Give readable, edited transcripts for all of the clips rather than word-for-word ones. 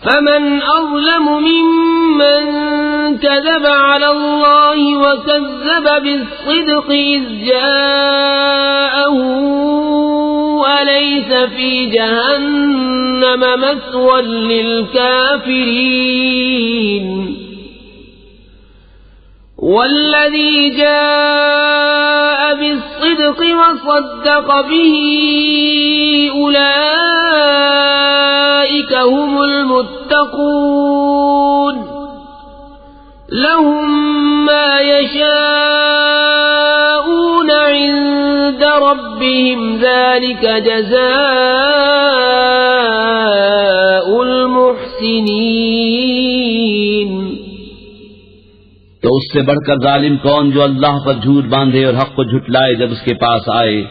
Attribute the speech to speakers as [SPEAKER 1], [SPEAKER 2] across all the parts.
[SPEAKER 1] فمن أظلم ممن كذب على الله وكذب بالصدق إذ جاءه أليس في جهنم مثوى للكافرين والذي جاء بالصدق وصدق به أولئك هم المتقون لهم ما يشاءون عند ربهم ذلك جزاء المحسنين۔
[SPEAKER 2] تو اس سے بڑھ کر ظالم کون جو اللہ پر جھوٹ باندھے اور حق کو جھٹلائے جب اس کے پاس آئے؟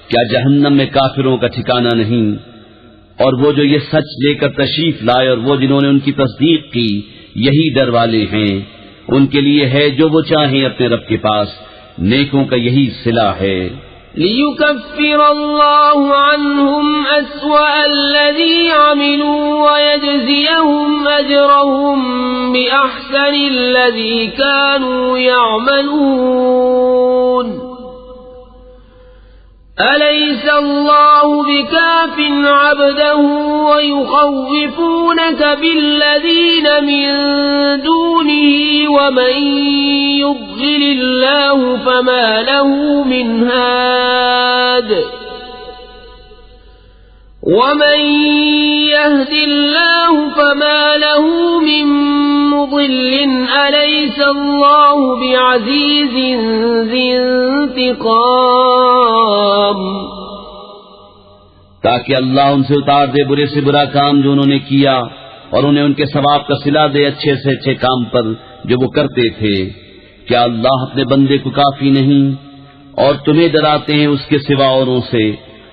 [SPEAKER 2] کیا جہنم میں کافروں کا ٹھکانہ نہیں؟ اور وہ جو یہ سچ لے کر تشریف لائے اور وہ جنہوں نے ان کی تصدیق کی یہی ڈر والے ہیں، ان کے لیے ہے جو وہ چاہیں اپنے رب کے پاس، نیکوں کا یہی صلہ ہے۔
[SPEAKER 1] لِيُكَفِّرَ اللَّهُ عَنْهُمْ أَسْوَأَ الَّذِي عَمِلُوا وَيَجْزِيَهُمْ أَجْرَهُمْ بِأَحْسَنِ الَّذِي كَانُوا يَعْمَلُونَ أَلَيْسَ اللَّهُ بِكَافٍ عَبْدَهُ وَيُخَوِّفُونَكَ بِالَّذِينَ مِن دُونِهِ وَمَن يُضْلِلِ اللَّهُ فَمَا لَهُ مِنْ هَادٍ وَمَن يَهْدِ اللَّهُ فَمَا لَهُ مِن مُضِلٍّ أَلَيْسَ اللَّهُ بِعَزِيزٍ ذِي انتقام۔
[SPEAKER 2] تاکہ اللہ ان سے اتار دے برے سے برا کام جو انہوں نے کیا اور انہیں ان کے ثواب کا صلہ دے اچھے سے اچھے کام پر جو وہ کرتے تھے۔ کیا اللہ اپنے بندے کو کافی نہیں؟ اور تمہیں ڈراتے ہیں اس کے سوا اوروں سے،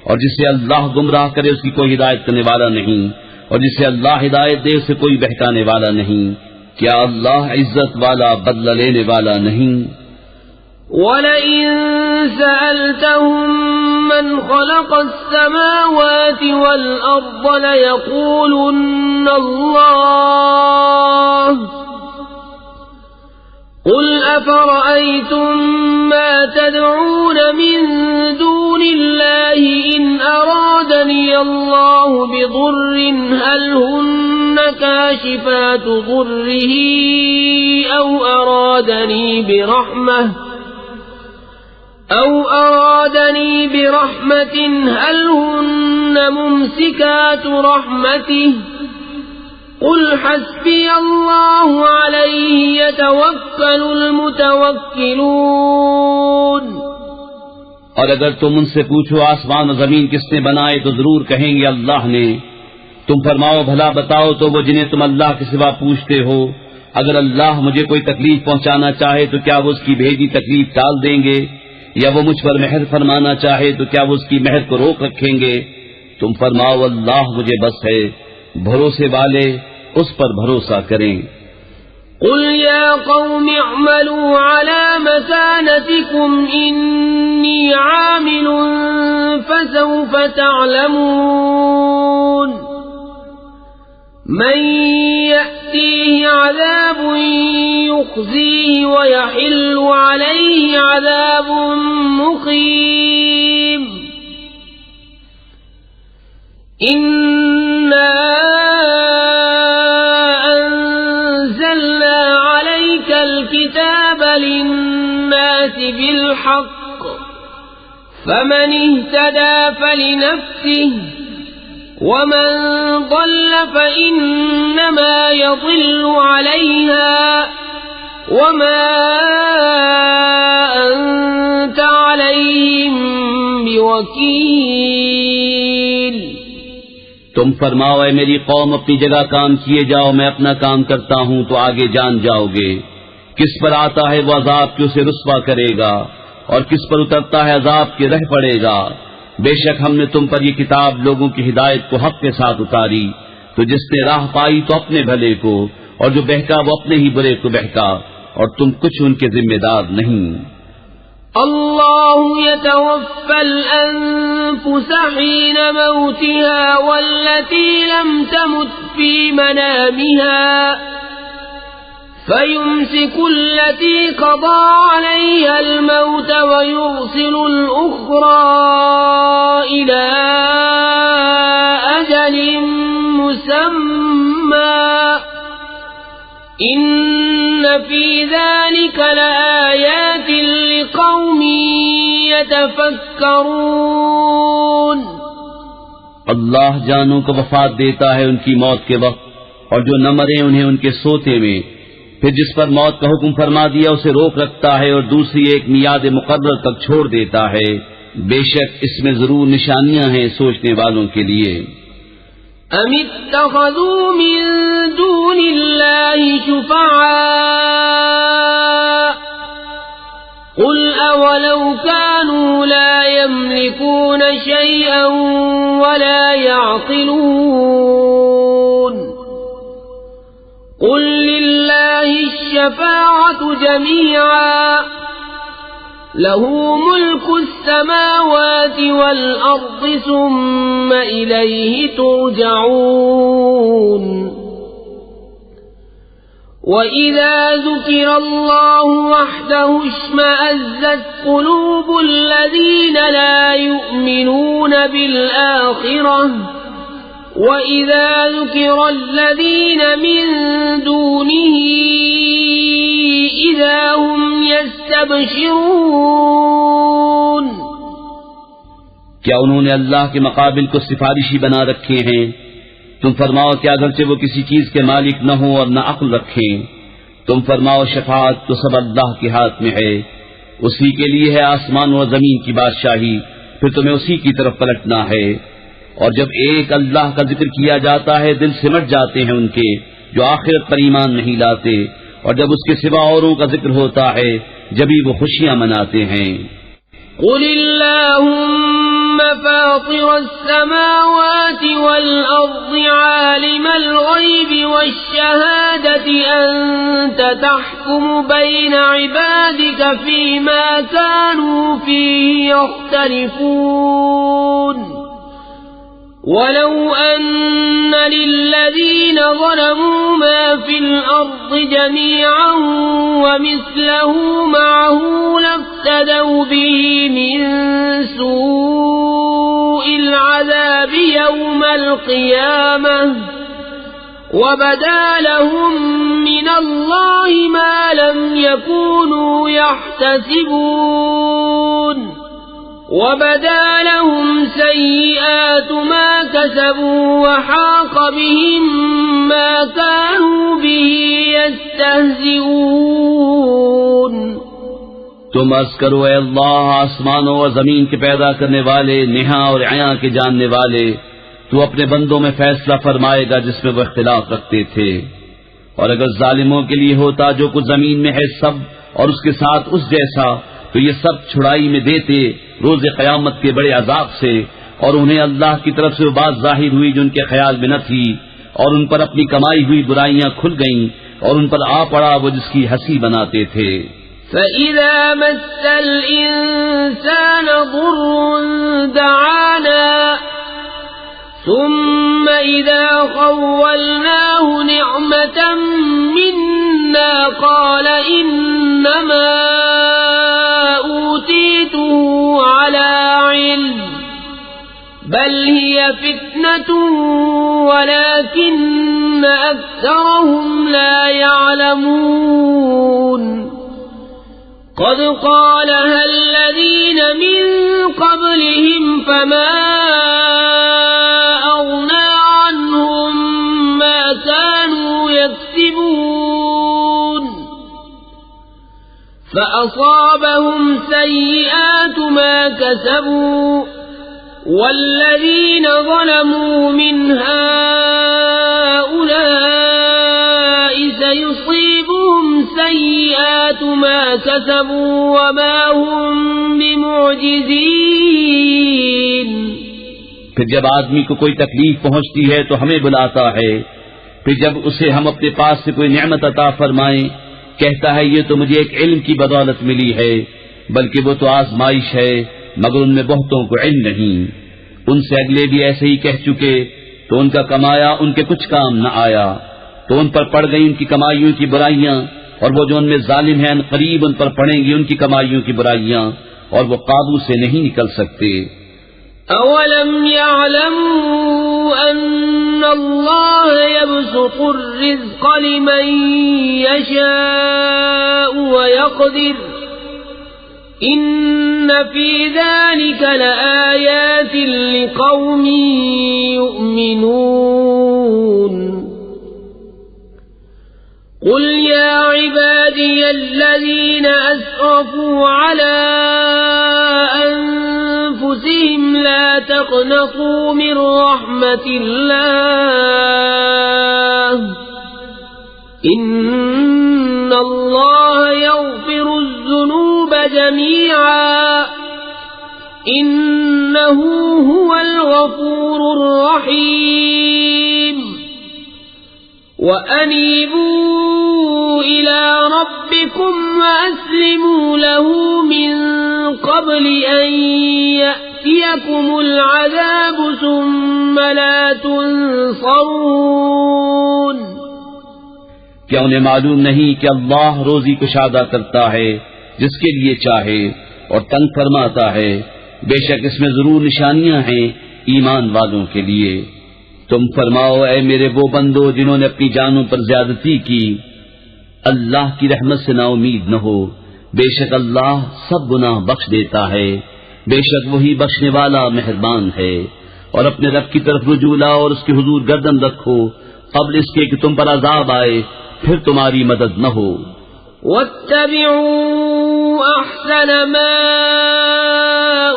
[SPEAKER 2] اور جسے اللہ گمراہ کرے اس کی کوئی ہدایت کرنے والا نہیں، اور جسے اللہ ہدایت دے اسے کوئی بہکانے والا نہیں۔ کیا اللہ عزت والا بدلہ لینے والا نہیں؟
[SPEAKER 1] وَلَئِن سَأَلْتَهُم مَّنْ خَلَقَ السَّمَاوَاتِ وَالْأَرْضَ لَيَقُولُنَّ اللَّهُ قُلْ أَفَرَأَيْتُم مَّا تَدْعُونَ مِن دُونِ اللَّهِ إِنْ أَرَادَنِيَ اللَّهُ بِضُرٍّ هَلْ هُنَّ كَاشِفَاتُ ضُرِّهِ أَوْ أَرَادَنِي بِرَحْمَةٍ هَلْ هُنَّ مُمْسِكَاتُ رَحْمَتِهِ قُلْ حَسْبِيَ اللَّهُ عَلَيْهِ يَتَوَكَّلُ الْمُتَوَكِّلُونَ۔
[SPEAKER 2] اور اگر تم ان سے پوچھو آسمان و زمین کس نے بنائے تو ضرور کہیں گے اللہ نے۔ تم فرماؤ بھلا بتاؤ تو وہ جنہیں تم اللہ کے سوا پوچھتے ہو، اگر اللہ مجھے کوئی تکلیف پہنچانا چاہے تو کیا وہ اس کی بھیجی تکلیف ٹال دیں گے؟ یا وہ مجھ پر مہر فرمانا چاہے تو کیا وہ اس کی مہر کو روک رکھیں گے؟ تم فرماؤ اللہ مجھے بس ہے، بھروسے والے اس پر بھروسہ کریں۔
[SPEAKER 1] قل يا قوم اعملوا على مكانتكم إني عامل فسوف تعلمون من يأتيه عذاب يخزيه ويحل عليه عذاب مقيم إنا أنزلنا عليك الكتاب للناس بالحق فمن اهتدى فلنفسه ومن ضل فإنما يضل عليها وما أنت عليهم بوكيل۔
[SPEAKER 2] تم فرماؤ اے میری قوم اپنی جگہ کام کیے جاؤ، میں اپنا کام کرتا ہوں تو آگے جان جاؤ گے۔ کس پر آتا ہے وہ عذاب کہ اسے رسوا کرے گا، اور کس پر اترتا ہے عذاب کہ رہ پڑے گا۔ بے شک ہم نے تم پر یہ کتاب لوگوں کی ہدایت کو حق کے ساتھ اتاری، تو جس نے راہ پائی تو اپنے بھلے کو، اور جو بہکا وہ اپنے ہی برے کو بہکا، اور تم کچھ ان کے ذمہ دار نہیں۔
[SPEAKER 1] الله يتوفى الأنفس حين موتها والتي لم تمت في منامها فيمسك التي قضى عليها الموت ويرسل الأخرى إلى أجل مسمى إن في ذلك لآيات لقوم يتفكرون.
[SPEAKER 2] اللہ جانوں کو وفات دیتا ہے ان کی موت کے وقت، اور جو نہ مرے انہیں ان کے سوتے میں، پھر جس پر موت کا حکم فرما دیا اسے روک رکھتا ہے اور دوسری ایک میعاد مقرر تک چھوڑ دیتا ہے. بے شک اس میں ضرور نشانیاں ہیں سوچنے والوں کے لیے.
[SPEAKER 1] ام اتخذوا من دون الله شفعاء قل اولو كانوا لا يملكون شيئا ولا يعقلون قل لله الشفاعة جميعا له ملك السماوات والأرض ثم إليه ترجعون. وإذا ذكر الله وحده اشمأزت قلوب الذين لا يؤمنون بالآخرة وَإِذَا ذُكِرَ الَّذِينَ مِن دُونِهِ إِذَا هُمْ يَسْتَبْشِرُونَ.
[SPEAKER 2] کیا انہوں نے اللہ کے مقابل کو سفارشی بنا رکھے ہیں؟ تم فرماؤ کہ اگرچہ وہ کسی چیز کے مالک نہ ہوں اور نہ عقل رکھیں، تم فرماؤ شفاعت تو سب اللہ کے ہاتھ میں ہے، اسی کے لیے ہے آسمان و زمین کی بادشاہی، پھر تمہیں اسی کی طرف پلٹنا ہے. اور جب ایک اللہ کا ذکر کیا جاتا ہے دل سمٹ جاتے ہیں ان کے جو آخرت پر ایمان نہیں لاتے، اور جب اس کے سوا اوروں کا ذکر ہوتا ہے جبھی وہ خوشیاں مناتے ہیں.
[SPEAKER 1] قل اللهم فاطر السماوات والأرض عالم الغيب والشهادة أنت تحكم بين عبادك فيما كانوا فيه يختلفون. ولو أن للذين ظلموا ما في الأرض جميعا ومثله معه لافتدوا به من سوء العذاب يوم القيامة وبدا لهم من الله ما لم يكونوا يحتسبون. وبدا لهم سيئات ما كسبوا وحاق بهم ما كانوا به يستهزئون.
[SPEAKER 2] تم عرض کرو اے اللہ آسمانوں اور زمین کے پیدا کرنے والے، نہاں اور عیاں کے جاننے والے، تو اپنے بندوں میں فیصلہ فرمائے گا جس میں وہ اختلاف رکھتے تھے. اور اگر ظالموں کے لیے ہوتا جو کچھ زمین میں ہے سب اور اس کے ساتھ اس جیسا، تو یہ سب چھڑائی میں دیتے روز قیامت کے بڑے عذاب سے، اور انہیں اللہ کی طرف سے وہ بات ظاہر ہوئی جو ان کے خیال میں نہ تھی، اور ان پر اپنی کمائی ہوئی برائیاں کھل گئیں اور ان پر آ پڑا وہ جس کی ہنسی بناتے تھے.
[SPEAKER 1] فَإِذَا مَسَّ الْإِنسَانَ ضُرٌّ دَعَانَا ثُمَّ إِذَا خَوَّلْنَاهُ نِعْمَةً مِنَّا قَالَ إِنَّمَا أُوتِيتُهُ عَلَى عِلْمٍ بَلْ هِيَ فِتْنَةٌ وَلَكِنَّ أَكْثَرَهُمْ لَا يَعْلَمُونَ. قَدْ قَالَهَا الَّذِينَ مِن قَبْلِهِمْ فَمَا أَغْنَى عَنْهُمْ مَا كَانُوا يَكْسِبُونَ. فَأَصَابَهُمْ سَيِّئَاتُ مَا كَسَبُوا وَالَّذِينَ ظَلَمُوا مِنْ هَؤُلَاءِ سَيُصِيبُهُمْ سَيِّئَاتُ مَا كَسَبُوا وَمَا هُمْ بِمُعْجِزِينَ.
[SPEAKER 2] پھر جب آدمی کو کوئی تکلیف پہنچتی ہے تو ہمیں بلاتا ہے، پھر جب اسے ہم اپنے پاس سے کوئی نعمت عطا فرمائیں کہتا ہے یہ تو مجھے ایک علم کی بدولت ملی ہے، بلکہ وہ تو آزمائش ہے، مگر ان میں بہتوں کو علم نہیں۔ ان سے اگلے بھی ایسے ہی کہہ چکے، تو ان کا کمایا ان کے کچھ کام نہ آیا، تو ان پر پڑ گئی ان کی کمائیوں کی برائیاں، اور وہ جو ان میں ظالم ہیں ان قریب ان پر پڑیں گی ان کی کمائیوں کی برائیاں، اور وہ قابو سے نہیں نکل سکتے۔
[SPEAKER 1] أَوَلَمْ يَعْلَمُوا أَنَّ اللَّهَ يَبْسُطُ الرِّزْقَ لِمَن يَشَاءُ وَيَقْدِرُ إِنَّ فِي ذَلِكَ لَآيَاتٍ لِقَوْمٍ يُؤْمِنُونَ قُلْ يَا عِبَادِيَ الَّذِينَ أَسْرَفُوا عَلَى أَنفُسِهِمْ لَا تَقْنَطُوا مِنْ رَحْمَةِ اللَّهِ إِنَّ اللَّهَ يَغْفِرُ الذُّنُوبَ جَمِيعًا إِنَّهُ هُوَ الْغَفُورُ الرَّحِيمُ وَأَنِيبُوا إِلَى رَبِّكُمْ وَأَسْلِمُوا لَهُ مِنْ قَبْلِ أَنْ يَأْتِيَكُمُ الْعَذَابُ ثُمَّ لَا تُنْصَرُونَ۔
[SPEAKER 2] کیا انہیں معلوم نہیں کہ اللہ روزی کشادہ کرتا ہے جس کے لیے چاہے اور تنگ فرماتا ہے؟ بے شک اس میں ضرور نشانیاں ہیں ایمان والوں کے لیے۔ تم فرماؤ اے میرے وہ بندو جنہوں نے اپنی جانوں پر زیادتی کی، اللہ کی رحمت سے نا امید نہ ہو، بے شک اللہ سب گناہ بخش دیتا ہے، بے شک وہی بخشنے والا مہربان ہے۔ اور اپنے رب کی طرف رجوع لاؤ اور اس کے حضور گردن رکھو قبل اس کے کہ تم پر عذاب آئے پھر تمہاری مدد نہ ہو۔
[SPEAKER 1] وَاتَّبِعُوا أَحْسَنَ مَا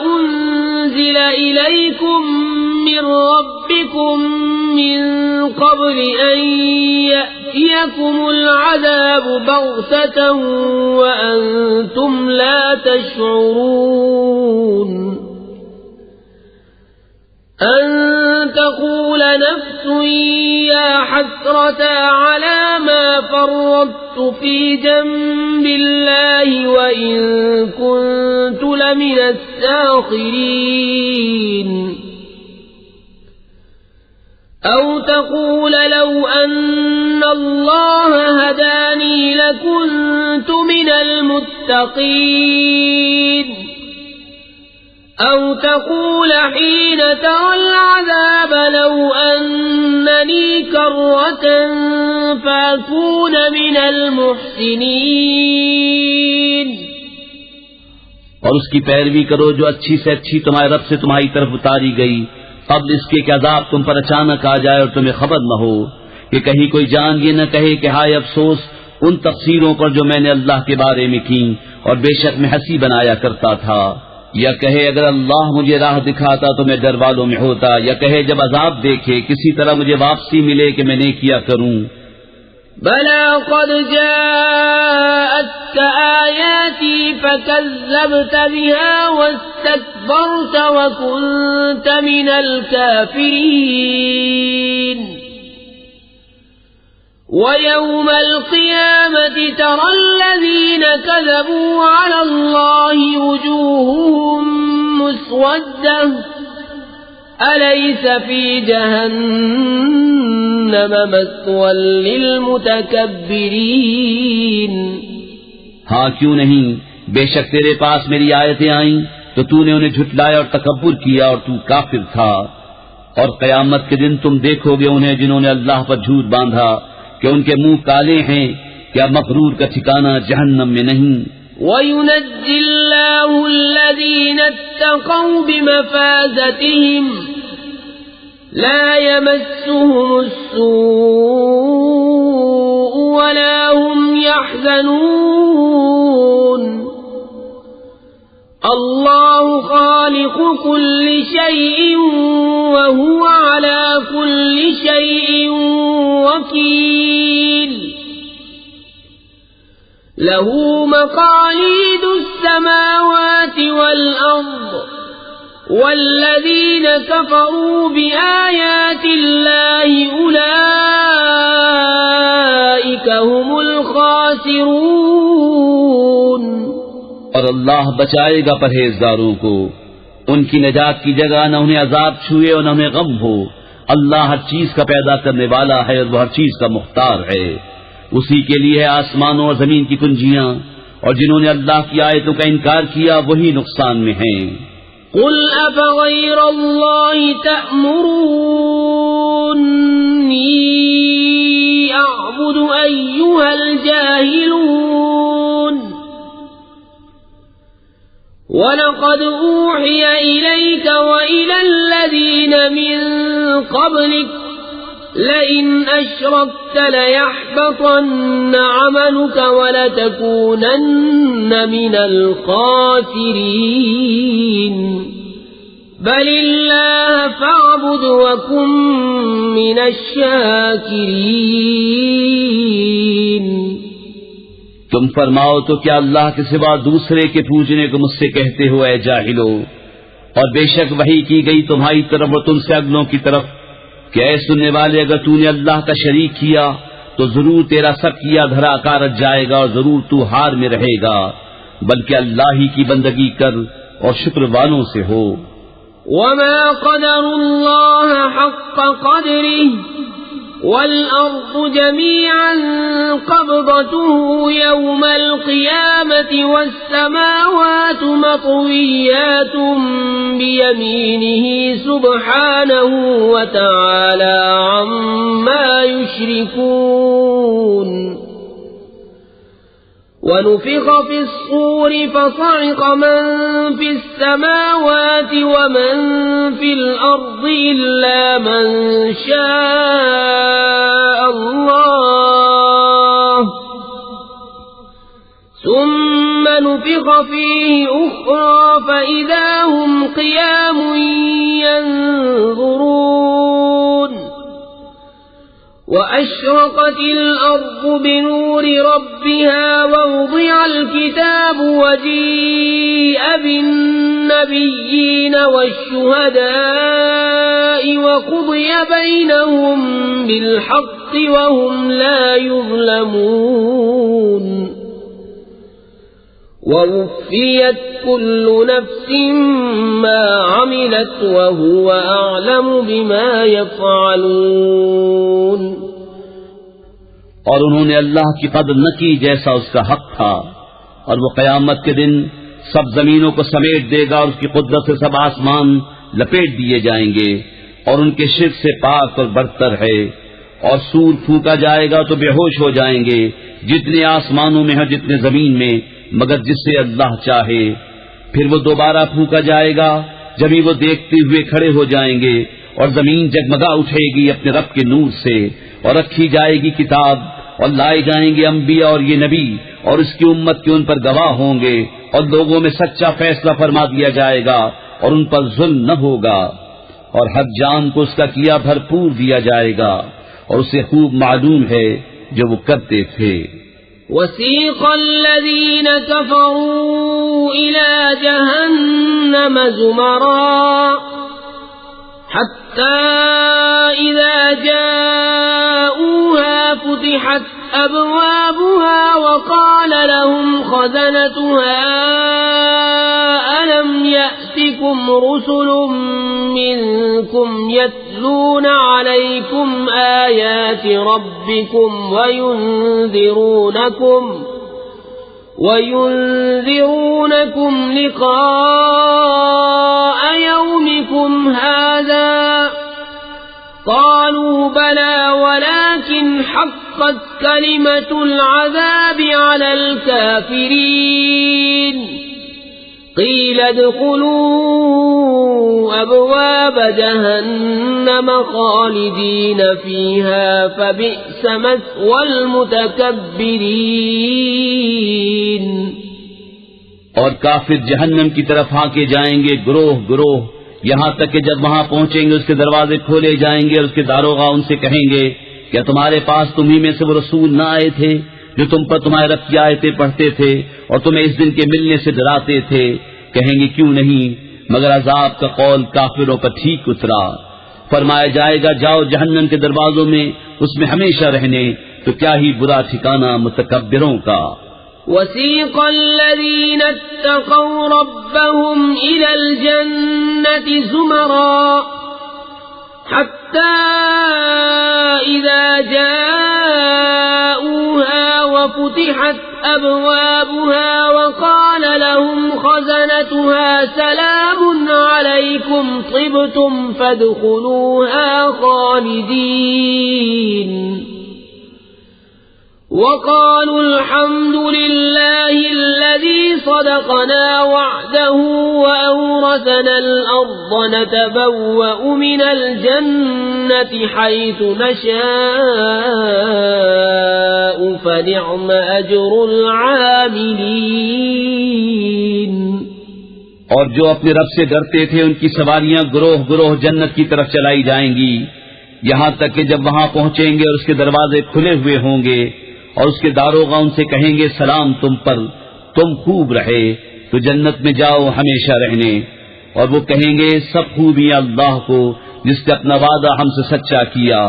[SPEAKER 1] أُنزِلَ إِلَيْكُم مِّن رَّبِّكُم مِّن قَبْلِ أَن يَأْتِيَكُمُ الْعَذَابُ بَغْتَةً وَأَنتُمْ لَا تَشْعُرُونَ أَن تَقُولَ نَفْسٌ يَا حَسْرَتَا عَلَى مَا فَرَّطتُ فِي جَنبِ اللَّهِ وَإِن كُنتُ لَمِنَ السَّاخِرِينَ أَوْ تَقُولَ لَوْ أَنَّ اللَّهَ هَدَانِي لَكُنتُ مِنَ الْمُتَّقِينَ أَوْ تَقُولَ حِينَ تَرَى الْعَذَابَ لَوْ أَنَّ لِي كَرَّةً فَأَكُونَ مِنَ الْمُحْسِنِينَ۔
[SPEAKER 2] اور اس کی پیروی کرو جو اچھی سے اچھی تمہارے رب سے تمہاری طرف اتاری گئی قبل اس کے کہ عذاب تم پر اچانک آ جائے اور تمہیں خبر نہ ہو، کہ کہیں کوئی جان یہ نہ کہے کہ ہائے افسوس ان تقصیروں پر جو میں نے اللہ کے بارے میں کی اور بے شک میں ہنسی بنایا کرتا تھا، یا کہے اگر اللہ مجھے راہ دکھاتا تو میں ڈر والوں میں ہوتا، یا کہے جب عذاب دیکھے کسی طرح مجھے واپسی ملے کہ میں نیکیاں کروں۔
[SPEAKER 1] بَلَى قَدْ جَاءَتْكَ آيَاتِي فَكَذَّبْتَ بِهَا وَاسْتَكْبَرْتَ وَكُنْتَ مِنَ الْكَافِرِينَ وَيَوْمَ الْقِيَامَةِ تَرَى الَّذِينَ كَذَبُوا عَلَى اللَّهِ وُجُوهُهُمْ مُسْوَدَّةٌ أَلَيْسَ فِي جَهَنَّمَ مَثْوًى لِلْمُتَكَبِّرِينَ۔
[SPEAKER 2] ہاں کیوں نہیں، بے شک تیرے پاس میری آیتیں آئیں تو تو نے انہیں جھٹلایا اور تکبر کیا اور تو کافر تھا۔ اور قیامت کے دن تم دیکھو گے انہیں جنہوں نے اللہ پر جھوٹ باندھا کہ ان کے منہ کالے ہیں، کیا مغرور کا ٹھکانہ جہنم میں نہیں۔
[SPEAKER 1] وَيُنَجِّ اللَّهُ الَّذِينَ اتَّقَوْا بِمَفَازَتِهِمْ لَا يَمَسُّهُمُ السُّوءُ وَلَا هُمْ يَحْزَنُونَ اللَّهُ خَالِقُ كُلِّ شَيْءٍ وَهُوَ عَلَى كُلِّ شَيْءٍ وَكِيلٌ لَهُ مَقَالِيدُ السَّمَاوَاتِ وَالْأَرْضِ وَالَّذِينَ كَفَرُوا بِآيَاتِ اللَّهِ أُولَئِكَ هُمُ الْخَاسِرُونَ۔
[SPEAKER 2] اور اور اللہ بچائے گا پرہیزگاروں کو، ان کی نجات کی جگہ نہ انہیں عذاب چھوئے اور نہ انہیں غم ہو۔ اللہ ہر چیز کا پیدا کرنے والا ہے اور وہ ہر چیز کا مختار ہے۔ اسی کے لیے ہے آسمانوں اور زمین کی کنجیاں، اور جنہوں نے اللہ کی آیتوں کا انکار کیا وہی نقصان میں ہیں۔
[SPEAKER 1] قل أفغير الله تأمروني أعبد أيها الجاهلون ولقد أوحي إليك وإلى الذين من قبلك لئن أشركت ليحبطن عملك ولتكونن من الخاسرين بل الله فاعبد وكن من الشاكرين۔
[SPEAKER 2] تم فرماؤ تو کیا اللہ کے سوا دوسرے کے پوجنے کو مجھ سے کہتے ہو اے جاہلو، اور بے شک وحی کی گئی تمہاری طرف اور تم سے اگلوں کی طرف کہ اے سننے والے، اگر تو نے اللہ کا شریک کیا تو ضرور تیرا سب کیا دھرا کارت جائے گا اور ضرور تو ہار میں رہے گا، بلکہ اللہ ہی کی بندگی کر اور شکر والوں سے ہو۔
[SPEAKER 1] وما قدر الله حق قدره والأرض جميعا قبضته يوم القيامة والسماوات مطويات بيمينه سبحانه وتعالى عما يشركون۔ ونفخ في الصور فصعق من في السماوات ومن في الأرض إلا من شاء الله ثم نفخ فيه أخرى فإذا هم قيام ينظرون۔ وأشرقت الأرض بنور ربها ووضع الكتاب وجيء بالنبيين والشهداء وقضي بينهم بالحق وهم لا يظلمون۔ ووفيت كل نفس ما عملت وهو أعلم بما يفعلون۔
[SPEAKER 2] اور انہوں نے اللہ کی قدر نہ کی جیسا اس کا حق تھا، اور وہ قیامت کے دن سب زمینوں کو سمیٹ دے گا اور اس کی قدرت سے سب آسمان لپیٹ دیے جائیں گے، اور ان کے شرک سے پاک اور برتر ہے۔ اور سور پھونکا جائے گا تو بے ہوش ہو جائیں گے، جتنے آسمانوں میں ہیں جتنے زمین میں، مگر جس سے اللہ چاہے۔ پھر وہ دوبارہ پھونکا جائے گا، جبھی وہ دیکھتے ہوئے کھڑے ہو جائیں گے، اور زمین جگمگا اٹھے گی اپنے رب کے نور سے، اور رکھی جائے گی کتاب، اور لائے جائیں گے انبیاء اور یہ نبی، اور اس کی امت کے ان پر گواہ ہوں گے، اور لوگوں میں سچا فیصلہ فرما دیا جائے گا، اور ان پر ظلم نہ ہوگا، اور ہر جان کو اس کا کیا بھرپور دیا جائے گا، اور اسے خوب معلوم ہے جو وہ کرتے تھے۔
[SPEAKER 1] وسيق الذين كفروا إلى جهنم زمرا حتى إذا جاءوها فتحت أبوابها وقال لهم خزنتها ألم يأتكم رسل منكم يتلون عليكم آيات ربكم وينذرونكم لقاء يومكم هذا قالوا بلى ولكن حقت كلمة العذاب على الكافرين قيل ادخلوا أبواب جهنم خالدين فيها فبئس مثوى المتكبرين۔
[SPEAKER 2] اور کافر جہنم کی طرف ہانکے جائیں گے گروہ گروہ، یہاں تک کہ جب وہاں پہنچیں گے اس کے دروازے کھولے جائیں گے، اور اس کے داروغہ ان سے کہیں گے کیا تمہارے پاس تمہیں میں سے وہ رسول نہ آئے تھے جو تم پر تمہارے رب کی آیتیں پڑھتے تھے اور تمہیں اس دن کے ملنے سے ڈراتے تھے؟ کہیں گے کیوں نہیں، مگر عذاب کا قول کافروں پر ٹھیک اترا۔ فرمایا جائے گا جاؤ جہنم کے دروازوں میں، اس میں ہمیشہ رہنے، تو کیا ہی برا ٹھکانہ متکبروں کا۔
[SPEAKER 1] وسيق الذين اتقوا ربهم إلى الجنة زمرا حتى إذا جاءوها وفتحت أبوابها وقال لهم خزنتها سلام عليكم طبتم فادخلوها خالدين وقالوا الحمد لله الذي صدقنا وعده وأورثنا الأرض نتبوأ من الجنة حيث نشاء فنعم أجر العاملين.
[SPEAKER 2] اور جو اپنے رب سے ڈرتے تھے ان کی سواریاں گروہ گروہ جنت کی طرف چلائی جائیں گی، یہاں تک کہ جب وہاں پہنچیں گے اور اس کے دروازے کھلے ہوئے ہوں گے اور اس کے داروغہ ان سے کہیں گے سلام تم پر، تم خوب رہے تو جنت میں جاؤ ہمیشہ رہنے. اور وہ کہیں گے سب خوبیاں اللہ کو جس نے اپنا وعدہ ہم سے سچا کیا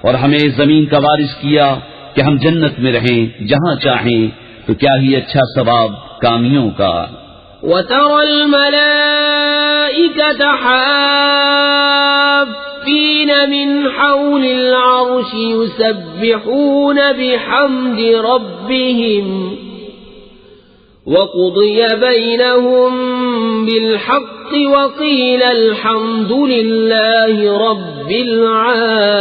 [SPEAKER 2] اور ہمیں زمین کا وارث کیا کہ ہم جنت میں رہیں جہاں چاہیں، تو کیا ہی اچھا ثواب کامیوں کا.
[SPEAKER 1] وَتَرَى الْمَلَائِكَةَ حَافِّينَ مِنْ حَوْلِ الْعَرْشِ يُسَبِّحُونَ بِحَمْدِ رَبِّهِمْ وَقُضِيَ بَيْنَهُمْ بِالْحَقِّ وَقِيلَ الْحَمْدُ لِلَّهِ رَبِّ الْعَالَمِينَ.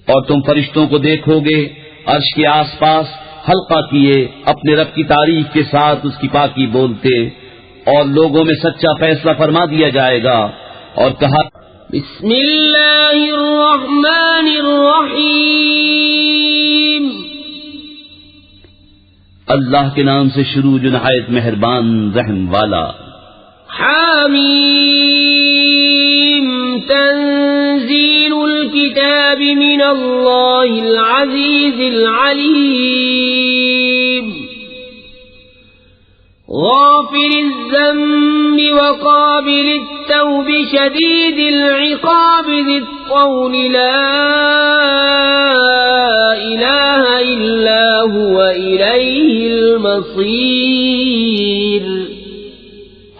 [SPEAKER 2] اور تم فرشتوں کو دیکھو گے عرش کے آس پاس حلقہ کیے اپنے رب کی تعریف کے ساتھ اس کی پاکی بولتے، اور لوگوں میں سچا فیصلہ فرما دیا جائے گا. اور کہا
[SPEAKER 1] بسم اللہ الرحمن الرحیم،
[SPEAKER 2] اللہ کے نام سے شروع جو نہایت مہربان رحم والا.
[SPEAKER 1] حامیم تنزیل الكتاب من اللہ العزیز العلیم، غافر الذنب وقابل التوب شدید العقاب ذی الطول لا الہ الا هو الیہ المصیر.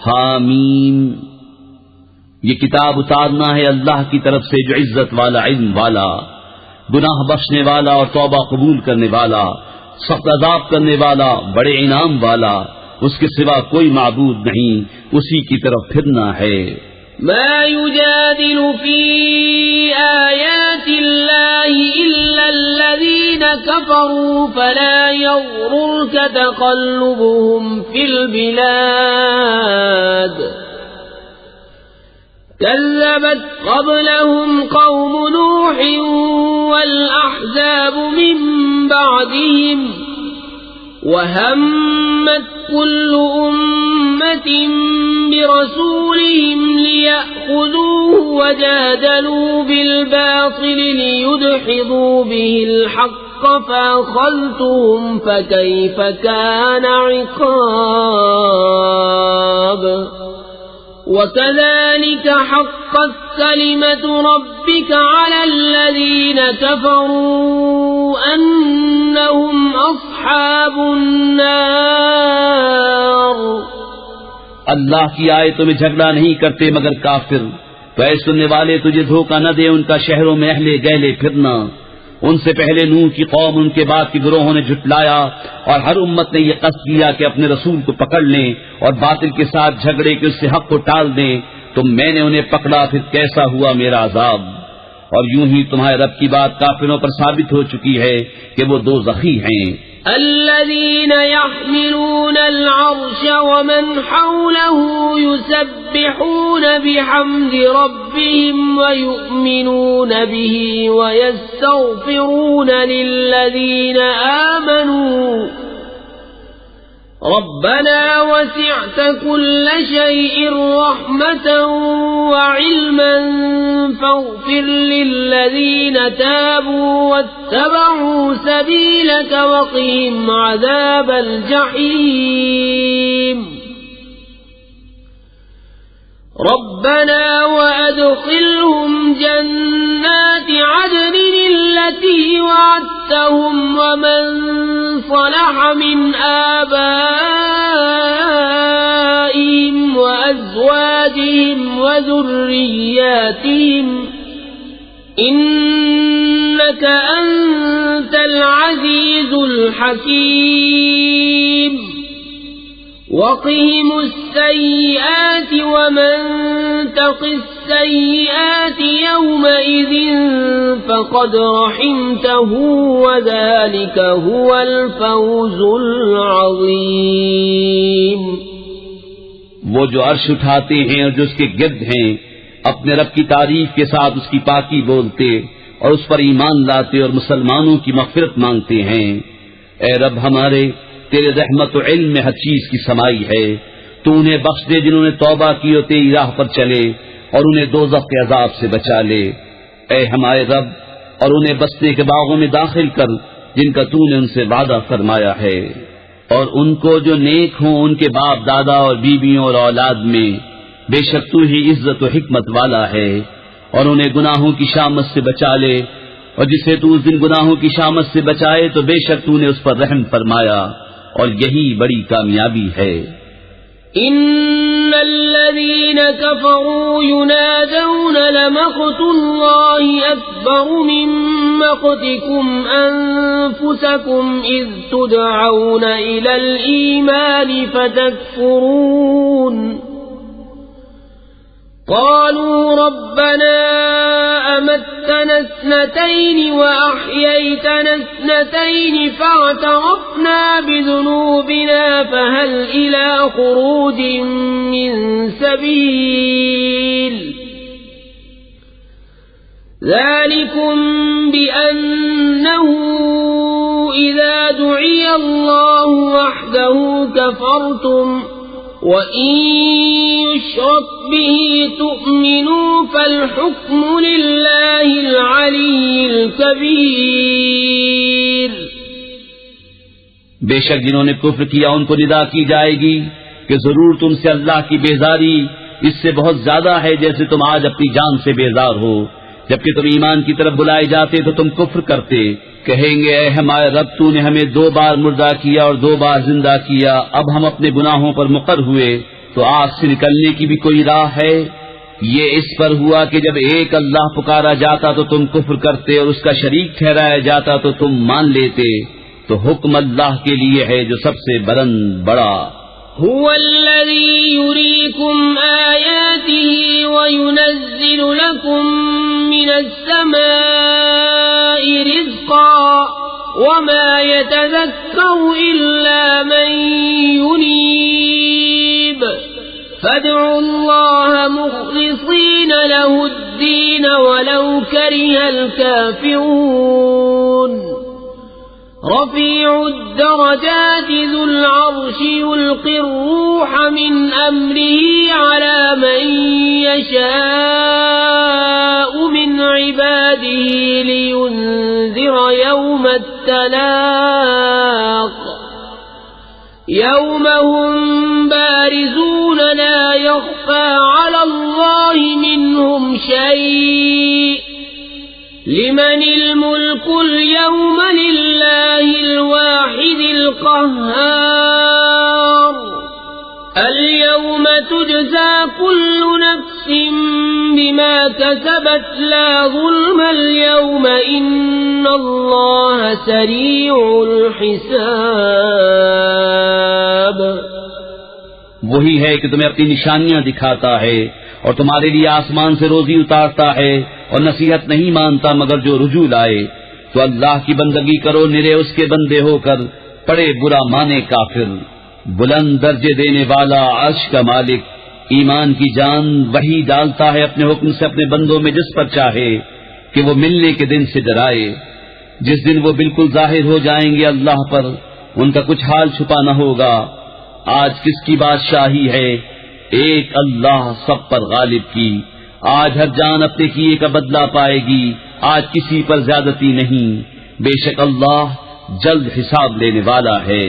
[SPEAKER 2] حامیم، یہ کتاب اتارنا ہے اللہ کی طرف سے جو عزت والا علم والا، گناہ بخشنے والا اور توبہ قبول کرنے والا، سخت عذاب کرنے والا، بڑے انعام والا، اس کے سوا کوئی معبود نہیں، اسی کی طرف پھرنا ہے.
[SPEAKER 1] ما يجادل في آيات الله إلا الذين كفروا فلا يغررك تقلبهم في البلاد. كذبت قبلهم قوم نوح والأحزاب من بعدهم وهمت كل أمة برسولهم ليأخذوه وجادلوا بالباطل ليدحضوا به الحق فأخذتهم فكيف كان عقاب. وكذلك حقت كلمة ربك على الذين كفروا أنهم أصحاب النار.
[SPEAKER 2] اللہ کی آیتوں میں جھگڑا نہیں کرتے مگر کافر، تو اے سننے والے تجھے دھوکہ نہ دے ان کا شہروں میں اہل گہلے پھرنا. ان سے پہلے نوح کی قوم، ان کے بعد کی گروہوں نے جھٹلایا، اور ہر امت نے یہ قصد کیا کہ اپنے رسول کو پکڑ لیں اور باطل کے ساتھ جھگڑے کہ اس سے حق کو ٹال دیں، تو میں نے انہیں پکڑا، پھر کیسا ہوا میرا عذاب. اور یوں ہی تمہارے رب کی بات کافروں پر ثابت ہو چکی ہے کہ وہ دوزخی ہیں.
[SPEAKER 1] الذين يحملون العرش ومن حوله يسبحون بحمد ربهم ويؤمنون به ويستغفرون للذين آمنوا ربنا وسعت كل شيء رحمة وعلما فاغفر للذين تابوا واتبعوا سبيلك وقهم عذاب الجحيم. ربنا وأدخلهم جنات عدن التي وعدتهم وعدتهم ومن صلح من آبائهم وأزواجهم وذرياتهم إنك أنت العزيز الحكيم وقهم السيئات ومن تق السيئات يومئذ فقد رحمته وذلك هو الفوز العظيم.
[SPEAKER 2] وہ جو عرش اٹھاتے ہیں اور جو اس کے گرد ہیں اپنے رب کی تعریف کے ساتھ اس کی پاکی بولتے اور اس پر ایمان لاتے اور مسلمانوں کی مغفرت مانگتے ہیں. اے رب ہمارے، تیرے رحمت و علم میں ہر چیز کی سمائی ہے. تو انہیں بخش دے جنہوں نے توبہ کی اور تیری راہ پر چلے، اور انہیں دوزخ کے عذاب سے بچا لے. اے ہمارے رب، اور انہیں بسنے کے باغوں میں داخل کر جن کا تو نے ان سے وعدہ فرمایا ہے. اور ان کو جو نیک ہوں ان کے باپ دادا اور بیویوں اور اولاد میں، بے شک تو ہی عزت و حکمت والا ہے. اور انہیں گناہوں کی شامت سے بچا لے، اور جسے تو اس دن گناہوں کی شامت سے بچائے تو بے شک تو نے اس پر رحم فرمایا، اور یہی بڑی کامیابی ہے.
[SPEAKER 1] ان الذين كفروا ينادون لمقت الله اكبر من مقتكم انفسكم اذ تدعون الى الايمان فتكفرون قالوا ربنا أمتنا اثنتين وأحييتنا اثنتين فاعترفنا بذنوبنا فهل إلى خروج من سبيل ذلكم بأنه إذا دعي الله وحده كفرتم وَإِن يُشْرَكْ بِهِ تُؤْمِنُوا فَالْحُكْمُ لِلَّهِ الْعَلِيِّ الْكَبِيرِ.
[SPEAKER 2] بے شک جنہوں نے کفر کیا ان کو ندا کی جائے گی کہ ضرور تم سے اللہ کی بیزاری اس سے بہت زیادہ ہے جیسے تم آج اپنی جان سے بیزار ہو. جبکہ تم ایمان کی طرف بلائے جاتے تو تم کفر کرتے. کہیں گے اے ہمارے رب، تو نے ہمیں 2 بار مردہ کیا اور 2 بار زندہ کیا، اب ہم اپنے گناہوں پر مقر ہوئے تو آگ سے نکلنے کی بھی کوئی راہ ہے؟ یہ اس پر ہوا کہ جب ایک اللہ پکارا جاتا تو تم کفر کرتے اور اس کا شریک ٹھہرایا جاتا تو تم مان لیتے. تو حکم اللہ کے لیے ہے جو سب سے بلند بڑا.
[SPEAKER 1] هو الذي يريكم آياته وينزل لكم من السماء رزقا وما يتذكر إلا من ينيب فادعوا الله مخلصين له الدين ولو كره الكافرون. رفيع الدرجات ذو العرش يلقي الروح من أمره على من يشاء من عباده لينذر يوم التلاق يوم هم بارزون لا يخفى على الله منهم شيء لمن الملك اليوم لله الواحد القهار. اليوم تجزى كل نفس بما كسبت لا ظلم اليوم إن الله سريع الحساب.
[SPEAKER 2] وہی ہے کہ تمہیں اپنی نشانیاں دکھاتا ہے اور تمہارے لیے آسمان سے روزی اتارتا ہے اور نصیحت نہیں مانتا مگر جو رجوع لائے. تو اللہ کی بندگی کرو نرے اس کے بندے ہو کر، پڑے برا مانے کافر. بلند درجے دینے والا عرش کا مالک ایمان کی جان وہی ڈالتا ہے اپنے حکم سے اپنے بندوں میں جس پر چاہے کہ وہ ملنے کے دن سے ڈرائے. جس دن وہ بالکل ظاہر ہو جائیں گے اللہ پر، ان کا کچھ حال چھپا نہ ہوگا. آج کس کی بادشاہی ہے؟ ایک اللہ سب پر غالب کی. آج ہر جان اپنے کیے کا بدلہ پائے گی. آج کسی پر زیادتی نہیں. بے شک اللہ جلد حساب لینے والا ہے.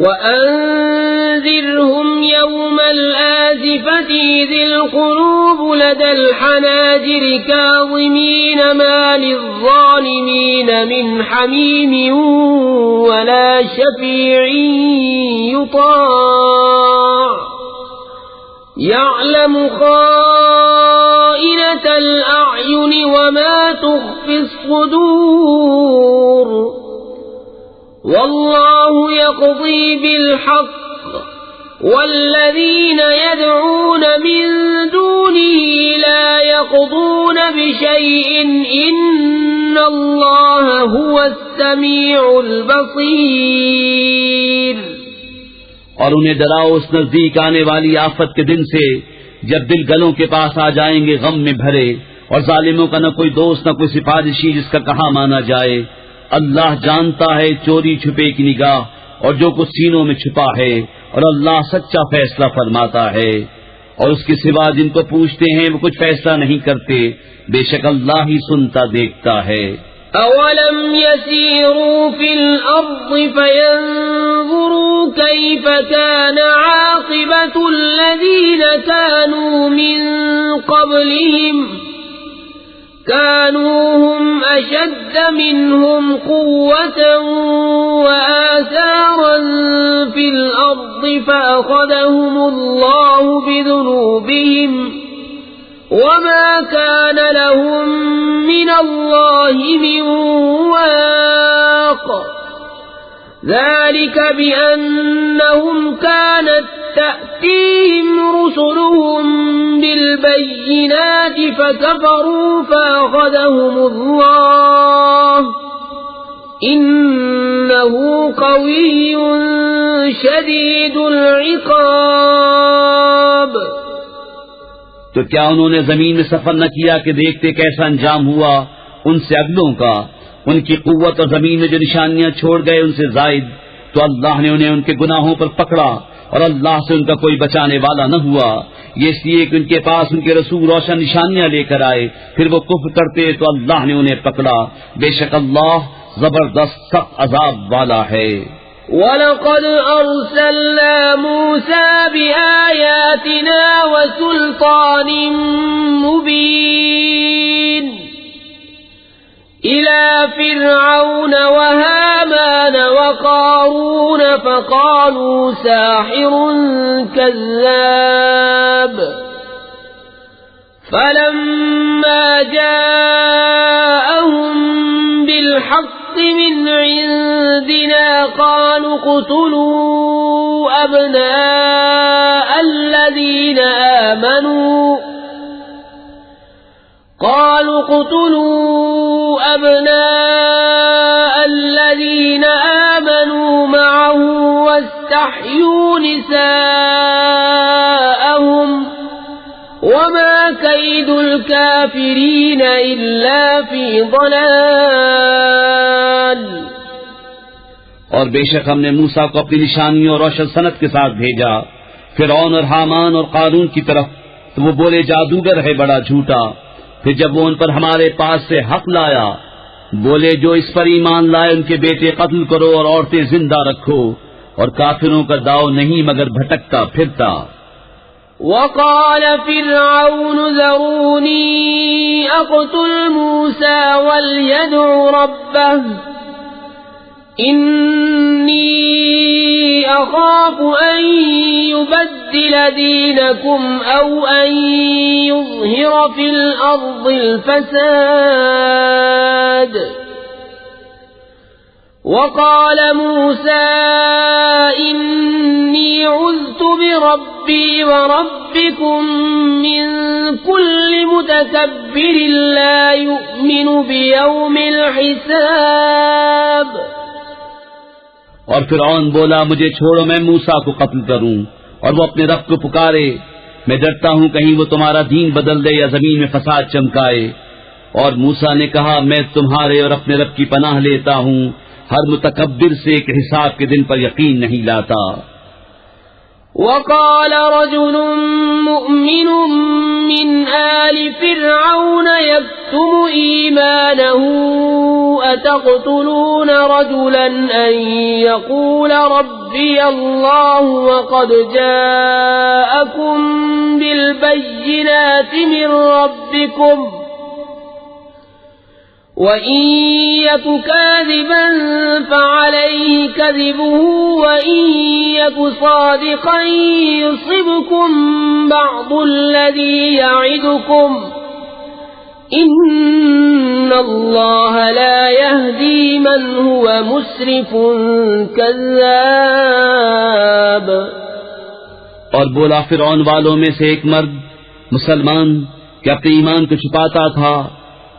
[SPEAKER 1] وأنذرهم يوم الآزفة إذ القلوب لدى الحناجر كاظمين ما للظالمين من حميم ولا شفيع يطاع يعلم خائنة الأعين وما تخفي الصدور والله يقضي بالحق والذين يدعون من دونه لا يقضون بشيء إن الله هو السميع البصير۔
[SPEAKER 2] اور انہیں ڈراؤ اس نزدیک آنے والی آفت کے دن سے جب دل گلوں کے پاس آ جائیں گے غم میں بھرے، اور ظالموں کا نہ کوئی دوست نہ کوئی سفارشی جس کا کہا مانا جائے۔ اللہ جانتا ہے چوری چھپے کی نگاہ اور جو کچھ سینوں میں چھپا ہے، اور اللہ سچا فیصلہ فرماتا ہے، اور اس کے سوا جن کو پوچھتے ہیں وہ کچھ فیصلہ نہیں کرتے، بے شک اللہ ہی سنتا دیکھتا ہے۔
[SPEAKER 1] أَوَلَمْ يَسِيرُوا فِي الْأَرْضِ فَيَنْظُرُوا كَيْفَ كَانَ عَاقِبَةُ الَّذِينَ كَانُوا مِنْ قَبْلِهِمْ كَانُوا هُمْ أَشَدَّ مِنْهُمْ قُوَّةً وَآثَارًا فِي الْأَرْضِ فَأَخَذَهُمُ اللَّهُ بِذُنُوبِهِمْ وَمَا كَانَ لَهُم مِّنَ اللَّهِ مِن وَاقٍ ذَلِكَ بِأَنَّهُمْ كَانَتْ تَأْتِيهِمْ رُسُلُهُم بِالْبَيِّنَاتِ فَكَفَرُوا فَأَخَذَهُمُ اللَّهُ إِنَّهُ قَوِيٌّ شَدِيدُ الْعِقَابِ۔
[SPEAKER 2] تو کیا انہوں نے زمین میں سفر نہ کیا کہ دیکھتے کیسا انجام ہوا ان سے اگلوں کا؟ ان کی قوت اور زمین میں جو نشانیاں چھوڑ گئے ان سے زائد، تو اللہ نے انہیں ان کے گناہوں پر پکڑا اور اللہ سے ان کا کوئی بچانے والا نہ ہوا۔ یہ اس لیے کہ ان کے پاس ان کے رسول روشن نشانیاں لے کر آئے، پھر وہ کفر کرتے تو اللہ نے انہیں پکڑا، بے شک اللہ زبردست سخت عذاب والا ہے۔
[SPEAKER 1] وَلَقَدْ أَرْسَلْنَا مُوسَى بِآيَاتِنَا وَسُلْطَانٍ مُبِينٍ إِلَى فِرْعَوْنَ وَهَامَانَ وَقَارُونَ فَقَالُوا سَاحِرٌ كَذَّابٌ فَلَمَّا جَاءَهُم بِالْحَقِّ مِنْ عِندِنَا قَالُوا اقْتُلُوا أَبْنَاءَ الَّذِينَ آمَنُوا مَعَهُ وَاسْتَحْيُوا نِسَاءَهُمْ وَمَا كَيْدُ الْكَافِرِينَ إِلَّا فِي ضَلَالٍ۔
[SPEAKER 2] اور بے شک ہم نے موسیٰ کو اپنی نشانیوں اور روشن صنعت کے ساتھ بھیجا فرعون اور حامان اور قارون کی طرف، تو وہ بولے جادوگر ہے بڑا جھوٹا۔ پھر جب وہ ان پر ہمارے پاس سے حق لایا، بولے جو اس پر ایمان لائے ان کے بیٹے قتل کرو اور عورتیں زندہ رکھو، اور کافروں کا داؤ نہیں مگر بھٹکتا پھرتا۔
[SPEAKER 1] وقال فرعون ذروني أقتل موسى وليدع ربه إني أخاف أن يبدل دينكم أو أن يظهر في الأرض الفساد۔ وقال موسى إني عذت بربي وربكم من كل متكبر لا يؤمن بيوم الحساب۔
[SPEAKER 2] اور فرعون بولا مجھے چھوڑو میں موسیٰ کو قتل کروں، اور وہ اپنے رب کو پکارے، میں ڈرتا ہوں کہیں وہ تمہارا دین بدل دے یا زمین میں فساد چمکائے۔ اور موسیٰ نے کہا میں تمہارے اور اپنے رب کی پناہ لیتا ہوں، ہر متکبر سے کہ حساب کے دن پر یقین نہیں لاتا۔
[SPEAKER 1] وقال رجل مؤمن من آل فرعون يكتم إيمانه أتقتلون رجلا أن يقول ربي الله وقد جاءكم بالبينات من ربكم وَإِن يَكُ كَاذِبًا فَعَلَيْهِ كَذِبُهُ وَإِن يَكُ صَادِقًا يُصِبْكُم بَعْضُ الَّذِي يَعِدُكُمْ إِنَّ اللَّهَ لَا يَهْدِي مَنْ هُوَ مُسْرِفٌ كَذَّابٌ۔
[SPEAKER 2] اور بولا فرعون والوں میں سے ایک مرد مسلمان کہ اپنے ایمان کو چھپاتا تھا،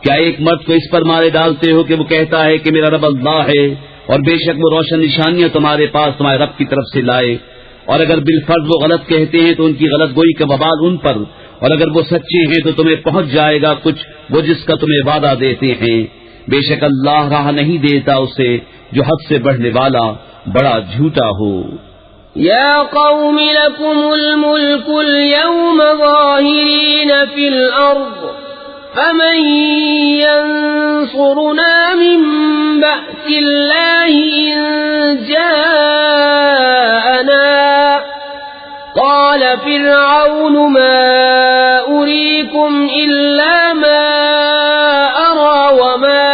[SPEAKER 2] کیا ایک مرد کو اس پر مارے ڈالتے ہو کہ وہ کہتا ہے کہ میرا رب اللہ ہے، اور بے شک وہ روشن نشانیاں تمہارے پاس تمہارے رب کی طرف سے لائے، اور اگر بالفرض وہ غلط کہتے ہیں تو ان کی غلط گوئی کا وبال ان پر، اور اگر وہ سچے ہیں تو تمہیں پہنچ جائے گا کچھ وہ جس کا تمہیں وعدہ دیتے ہیں، بے شک اللہ راہ نہیں دیتا اسے جو حد سے بڑھنے والا بڑا جھوٹا ہو۔
[SPEAKER 1] یا قوم لکم الملک اليوم ظاہرین فی الارض فمن ينصرنا من بأس الله إن جاءنا قال فرعون ما أريكم إلا ما أرى وما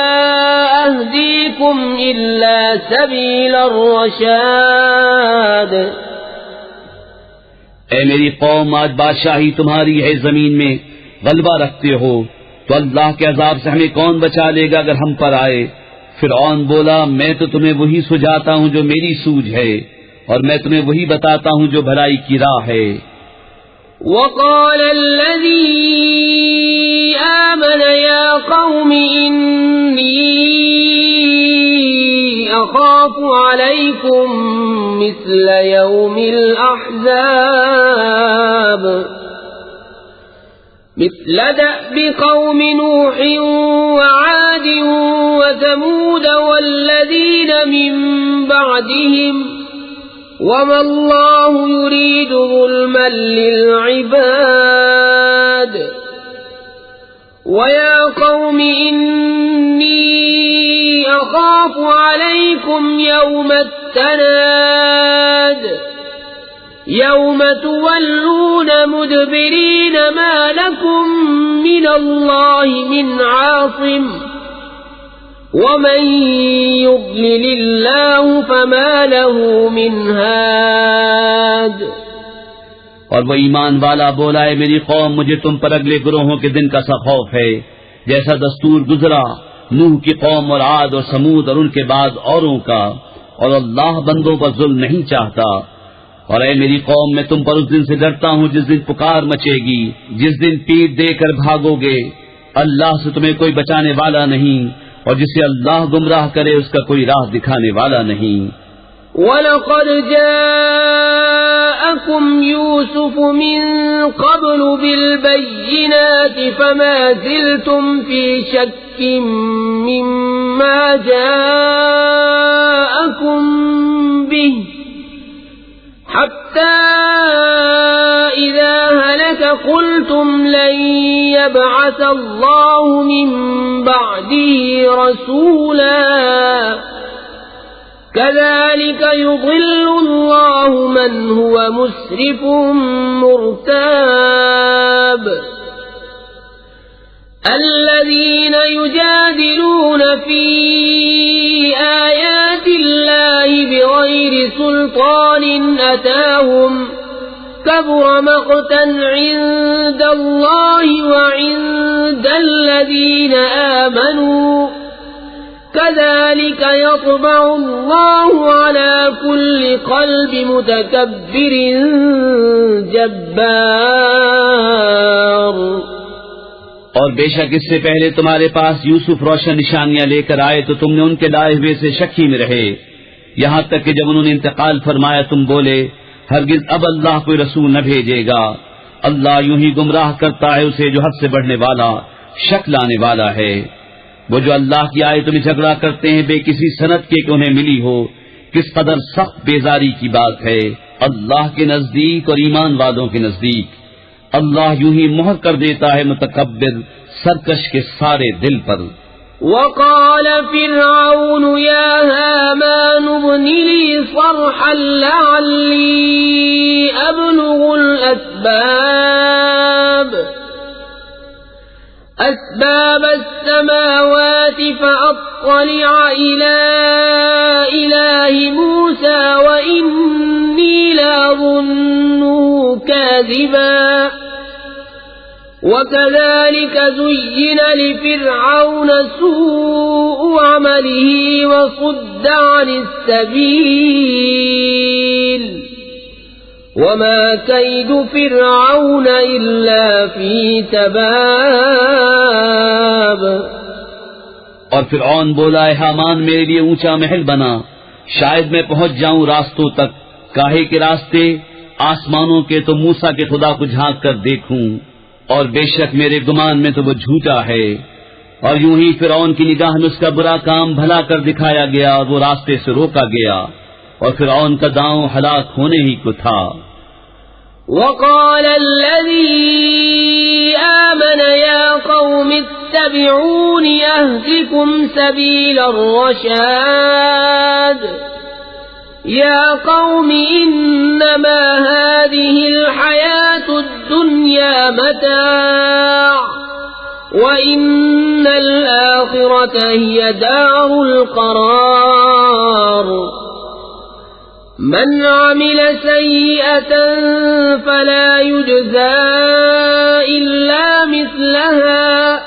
[SPEAKER 1] أهديكم إلا سبيل الرشاد۔
[SPEAKER 2] اے میری قوم، آج بادشاہی تمہاری ہے، زمین میں غلبہ رکھتے ہو، تو اللہ کے عذاب سے ہمیں کون بچا لے گا اگر ہم پر آئے؟ فرعون بولا میں تو تمہیں وہی سجاتا ہوں جو میری سوجھ ہے، اور میں تمہیں وہی بتاتا ہوں جو بھلائی کی راہ ہے۔
[SPEAKER 1] وقال الذي آمن يا قوم إني أخاف عليكم مثل يوم الأحزاب مثل دأب قوم نوح وعاد وثمود والذين من بعدهم وما الله يريد ظلما للعباد ويا قوم إني أخاف عليكم يوم التناد يوم تولون مدبرين ما لكم من الله من عاصم ومن يضلل الله فما له من هاد۔
[SPEAKER 2] اور وہ ایمان والا بولا ہے میری قوم، مجھے تم پر اگلے گروہوں کے دن کا سا خوف ہے جیسا دستور گزرا نوح کی قوم اور عاد اور سمود اور ان کے بعد اوروں کا، اور اللہ بندوں پر ظلم نہیں چاہتا۔ اور اے میری قوم، میں تم پر اس دن سے ڈرتا ہوں جس دن پکار مچے گی، جس دن پیٹ دے کر بھاگو گے، اللہ سے تمہیں کوئی بچانے والا نہیں، اور جسے اللہ گمراہ کرے اس کا کوئی راہ دکھانے والا نہیں۔
[SPEAKER 1] وَلَقَدْ جَاءَكُمْ يُوسُفُ مِنْ قَبْلُ بِالْبَيِّنَاتِ فَمَا زِلْتُمْ فِي شَكٍّ مِّمَّا جَاءَكُمْ بِهِ حتى إذا هلك قلتم لن يبعث الله من بعده رسولا كذلك يضل الله من هو مسرف مرتاب۔ الذين يجادلون في آيات الله بغير سلطان أتاهم كبر مقتا عند الله وعند الذين آمنوا كذلك يطبع الله على كل قلب متكبر جبار۔
[SPEAKER 2] اور بے شک اس سے پہلے تمہارے پاس یوسف روشن نشانیاں لے کر آئے تو تم نے ان کے لائے ہوئے سے شکی میں رہے، یہاں تک کہ جب انہوں نے انتقال فرمایا تم بولے ہرگز اب اللہ کوئی رسول نہ بھیجے گا، اللہ یوں ہی گمراہ کرتا ہے اسے جو حد سے بڑھنے والا شک لانے والا ہے۔ وہ جو اللہ کی آیتوں میں جھگڑا کرتے ہیں بے کسی سند کے کہ انہیں ملی ہو، کس قدر سخت بیزاری کی بات ہے۔ اللہ کے نزدیک اور ایمان والوں کے نزدیک اللہ یوں ہی مہر کر دیتا ہے متکبر سرکش کے سارے دل پر.
[SPEAKER 1] وقال فرعون يا هامان ابن لي صرحا لعلي أبلغ أسباب السماوات فأطلع إلى إله موسى وإني لأظنه كاذبا وكذلك زين لفرعون سوء عمله وصد عن السبيل وما كيد فرعون إلا في تباب.
[SPEAKER 2] اور فرعون بولا اے حامان میرے لیے اونچا محل بنا، شاید میں پہنچ جاؤں راستوں تک. کاہے کے راستے؟ آسمانوں کے تو موسیٰ کے خدا کو جھانک کر دیکھوں، اور بے شک میرے گمان میں تو وہ جھوٹا ہے. اور یوں ہی فرعون کی نگاہ میں اس کا برا کام بھلا کر دکھایا گیا اور وہ راستے سے روکا گیا، اور فرعون کا داؤں ہلاک ہونے ہی کو تھا.
[SPEAKER 1] وقال الذي آمن يا قوم اتبعون أهدكم سبيل الرشاد. يا قوم إنما هذه الحياة الدنيا متاع وإن الآخرة هي دار القرار. من عمل سيئة فلا يجزى إلا مثلها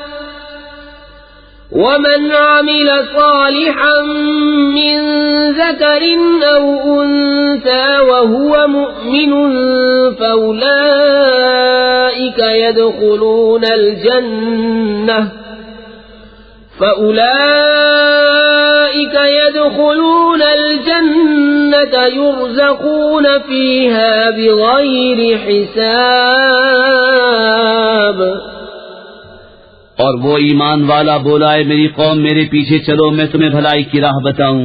[SPEAKER 1] ومن عمل صالحا من ذكر أو أنثى وهو مؤمن فأولئك يدخلون الجنة يرزقون فيها بغير حساب.
[SPEAKER 2] اور وہ ایمان والا بولا اے میری قوم میرے پیچھے چلو میں تمہیں بھلائی کی راہ بتاؤں.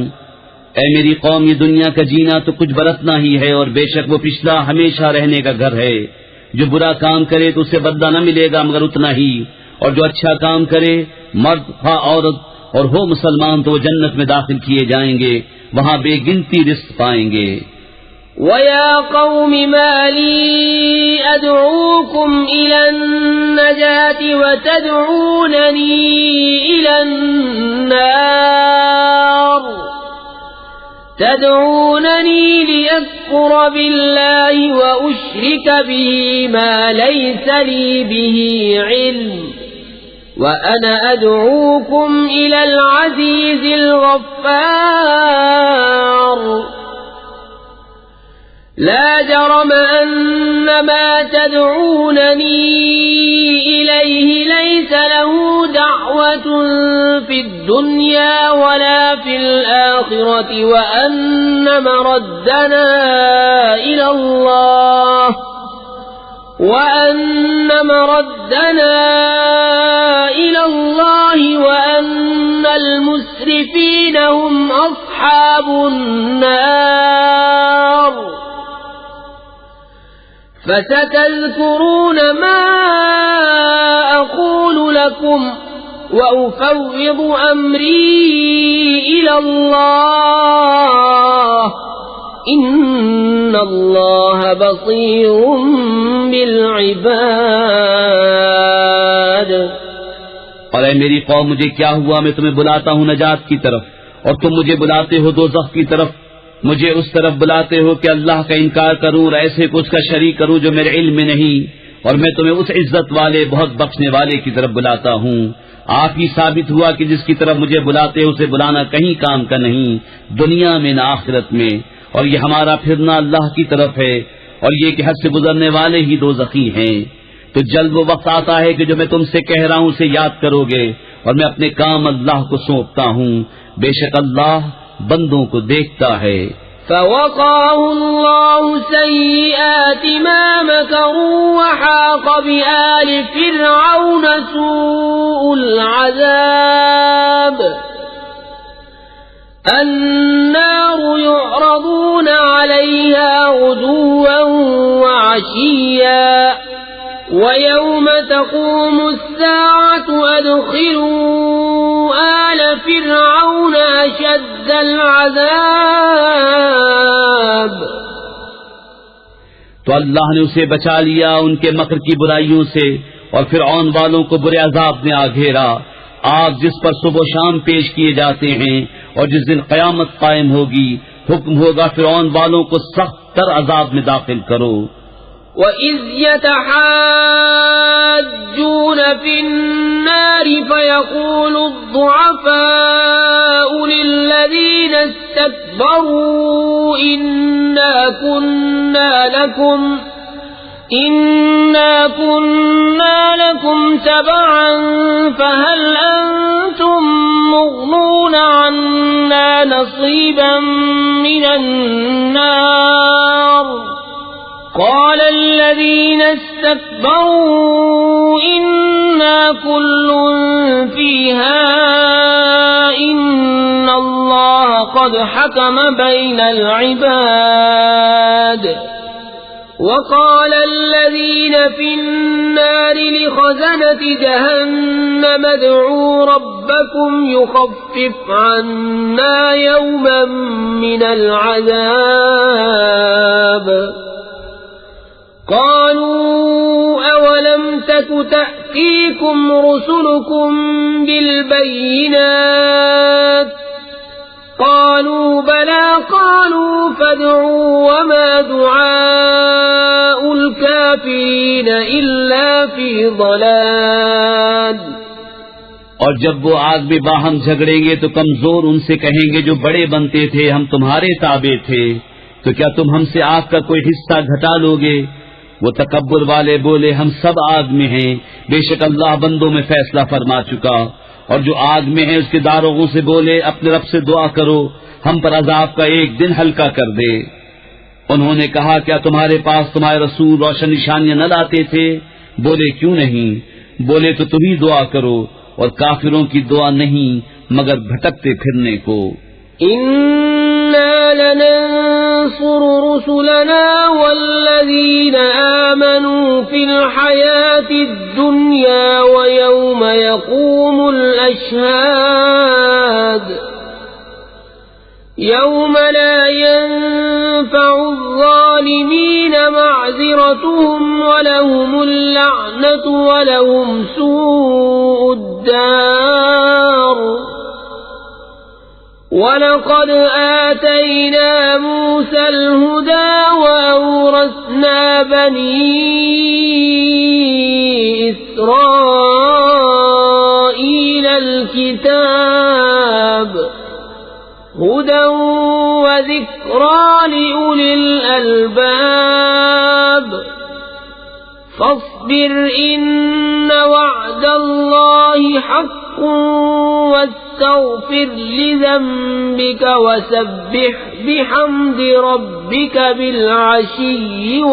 [SPEAKER 2] اے میری قوم یہ دنیا کا جینا تو کچھ برتنا ہی ہے، اور بے شک وہ پچھلا ہمیشہ رہنے کا گھر ہے. جو برا کام کرے تو اسے بدلہ نہ ملے گا مگر اتنا ہی، اور جو اچھا کام کرے مرد ہاں عورت اور ہو مسلمان تو وہ جنت میں داخل کیے جائیں گے، وہاں بے گنتی رزق پائیں گے.
[SPEAKER 1] وَيَا قَوْمِ مَا لِي أَدْعُوكُمْ إِلَى النَّجَاةِ وَتَدْعُونَنِي إِلَى النَّارِ تَدْعُونَنِي لِأَكْفُرَ بِاللَّهِ وَأُشْرِكَ بِهِ مَا لَيْسَ لِي بِهِ عِلْمٌ وَأَنَا أَدْعُوكُمْ إِلَى الْعَزِيزِ الْغَفَّارِ. لا جرم أن ما تدعونني إليه ليس له دعوة في الدنيا ولا في الآخرة وأن مردنا إلى الله وأن المسرفين هم أصحاب النار. فستذكرون ما أقول لكم وأفوض أمري إلى الله إن الله بصير بالعباد.
[SPEAKER 2] اور اے میری قوم مجھے کیا ہوا، میں تمہیں بلاتا ہوں نجات کی طرف اور تم مجھے بلاتے ہو دوزخ کی طرف. مجھے اس طرف بلاتے ہو کہ اللہ کا انکار کروں اور ایسے کو اس کا شریک کروں جو میرے علم میں نہیں، اور میں تمہیں اس عزت والے بہت بخشنے والے کی طرف بلاتا ہوں. آپ ہی ثابت ہوا کہ جس کی طرف مجھے بلاتے ہو اسے بلانا کہیں کام کا نہیں، دنیا میں نہ آخرت میں. اور یہ ہمارا پھرنا اللہ کی طرف ہے، اور یہ کہ حد سے گزرنے والے ہی دوزخی ہیں. تو جلد وہ وقت آتا ہے کہ جو میں تم سے کہہ رہا ہوں اسے یاد کرو گے، اور میں اپنے کام اللہ کو سونپتا ہوں. بے شک اللہ بندوں کو دیکھتا ہے.
[SPEAKER 1] فوقاه الله سيئات ما مكروا وحاق بآل فرعون سوء العذاب. النار يعرضون عليها غدوا وعشيا ويوم تقوم الساعة أدخلوا آل فرعون أشد العذاب.
[SPEAKER 2] تو اللہ نے اسے بچا لیا ان کے مکر کی برائیوں سے، اور فرعون والوں کو برے عذاب نے آ گھیرا، آگ جس پر صبح و شام پیش کیے جاتے ہیں، اور جس دن قیامت قائم ہوگی حکم ہوگا فرعون والوں کو سخت تر عذاب میں داخل کرو.
[SPEAKER 1] وَإِذْ يَتَحَاجُّونَ فِي النَّارِ فَيَقُولُ الضُّعَفَاءُ لِلَّذِينَ اسْتَكْبَرُوا إِنَّا كُنَّا لَكُمْ تَبَعًا فَهَلْ أَنْتُمْ مُغْنُونَ عَنَّا نَصِيبًا مِنَ النَّارِ. قال الذين استكبروا إنا كل فيها إن الله قد حكم بين العباد. وقال الذين في النار لخزنة جهنم ادعوا ربكم يخفف عنا يوما من العذاب. قالوا أولم تك تأتيكم رسلكم بالبينات قالوا بلى قالوا فادعوا وما دعاء الكافرين إلا في ضلال.
[SPEAKER 2] اور جب وہ آگ میں باہم جھگڑیں گے تو کمزور ان سے کہیں گے جو بڑے بنتے تھے ہم تمہارے تابع تھے، تو کیا تم ہم سے آگ کا کوئی حصہ گھٹا لو گے؟ وہ تکبر والے بولے ہم سب آگ میں ہیں، بے شک اللہ بندوں میں فیصلہ فرما چکا. اور جو آگ میں ہیں اس کے داروغوں سے بولے اپنے رب سے دعا کرو ہم پر عذاب کا ایک دن ہلکا کر دے. انہوں نے کہا کیا تمہارے پاس تمہارے رسول روشن نشانیاں نہ لاتے تھے؟ بولے کیوں نہیں؟ بولے تو تم ہی دعا کرو، اور کافروں کی دعا نہیں مگر بھٹکتے پھرنے کو.
[SPEAKER 1] إِنَّا لَنَنصُرُ رُسُلَنَا وَالَّذِينَ آمَنُوا فِي الْحَيَاةِ الدُّنْيَا وَيَوْمَ يَقُومُ الْأَشْهَادُ. يَوْمَ لَا يَنفَعُ الظَّالِمِينَ مَعْذِرَتُهُمْ وَلَهُمُ اللَّعْنَةُ وَلَهُمْ سُوءُ الدَّارِ. وَلَقَدْ آتَيْنَا مُوسَى الْهُدَى وَأَوْرَثْنَا بَنِي إِسْرَائِيلَ الْكِتَابَ هُدًى وَذِكْرَى لِأُولِي الْأَلْبَابِ. فاصبر إن وعد الله حق واستغفر لذنبك وسبح بحمد ربك بالعشي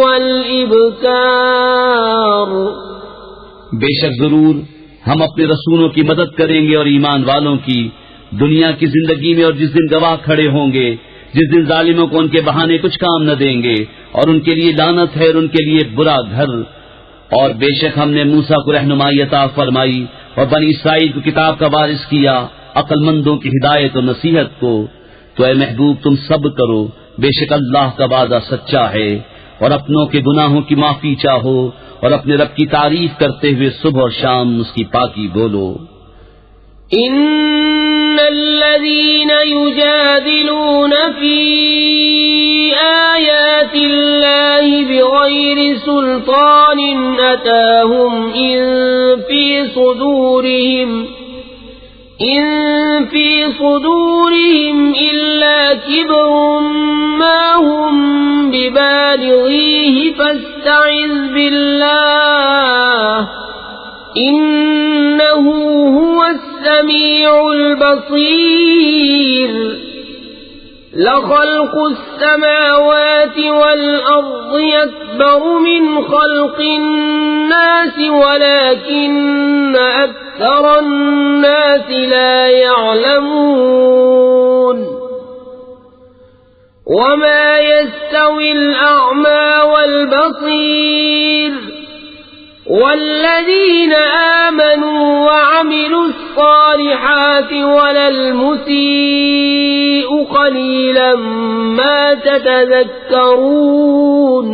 [SPEAKER 1] والإبكار.
[SPEAKER 2] بے شک ضرور ہم اپنے رسولوں کی مدد کریں گے اور ایمان والوں کی دنیا کی زندگی میں، اور جس دن گواہ کھڑے ہوں گے، جس دن ظالموں کو ان کے بہانے کچھ کام نہ دیں گے، اور ان کے لیے لعنت ہے اور ان کے لیے برا گھر. اور بے شک ہم نے موسیٰ کو رہنمائی عطا فرمائی اور بنی اسرائیل کو کتاب کا وارث کیا، عقل مندوں کی ہدایت و نصیحت کو. تو اے محبوب تم صبر کرو، بے شک اللہ کا وعدہ سچا ہے. اور اپنوں کے گناہوں کی معافی چاہو اور اپنے رب کی تعریف کرتے ہوئے صبح اور شام اس کی پاکی بولو.
[SPEAKER 1] ان الذين يجادلون في آيات الله بغير سلطان أتاهم إن في صدورهم إلا كبر ما هم ببالغيه فاستعذ بالله إنه هو السميع البصير. لخلق السماوات والأرض أكبر من خلق الناس ولكن أكثر الناس لا يعلمون. وما يستوي الأعمى والبصير والذين آمنوا وعملوا الصالحات ولا المسيء قليلا ما تتذكرون.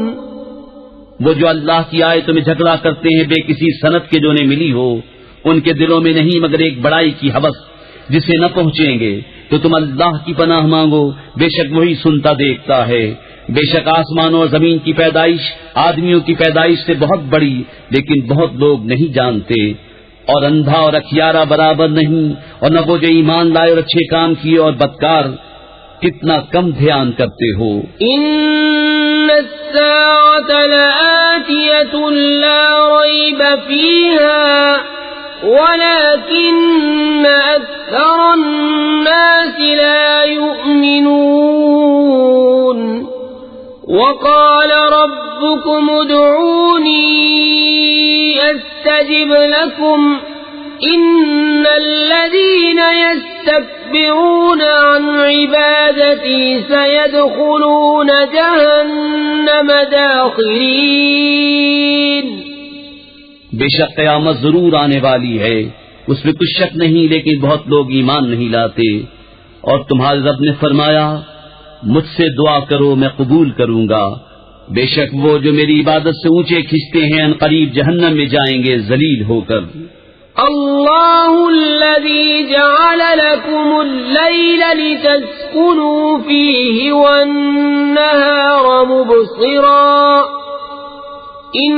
[SPEAKER 2] وہ جو اللہ کی آیتوں میں جھگڑا کرتے ہیں بے کسی صنعت کے جو انہیں ملی ہو، ان کے دلوں میں نہیں مگر ایک بڑائی کی ہوس جسے نہ پہنچیں گے. تو تم اللہ کی پناہ مانگو، بے شک وہی سنتا دیکھتا ہے. بے شک آسمانوں اور زمین کی پیدائش آدمیوں کی پیدائش سے بہت بڑی، لیکن بہت لوگ نہیں جانتے. اور اندھا اور اکھیارا برابر نہیں، اور نہ وہ جو ایمان لائے اور اچھے کام کیے اور بدکار کتنا کم دھیان کرتے ہو.
[SPEAKER 1] ان الساعة لآتية لا ريب فيها ولكن أكثر الناس لا يؤمنون. وقال ربكم ادعوني أستجب لكم إن الذين يستكبرون عن عبادتي سيدخلون جهنم داخرين.
[SPEAKER 2] بے شک قیامت ضرور آنے والی ہے، اس میں کچھ شک نہیں، لیکن بہت لوگ ایمان نہیں لاتے. اور تمہارے رب نے فرمایا مجھ سے دعا کرو میں قبول کروں گا. بے شک وہ جو میری عبادت سے اونچے کھنچتے ہیں ان قریب جہنم میں جائیں گے ذلیل ہو کر.
[SPEAKER 1] اللہ الذي جعل لكم الليل لتسكنوا فيه والنهار مبصرا ان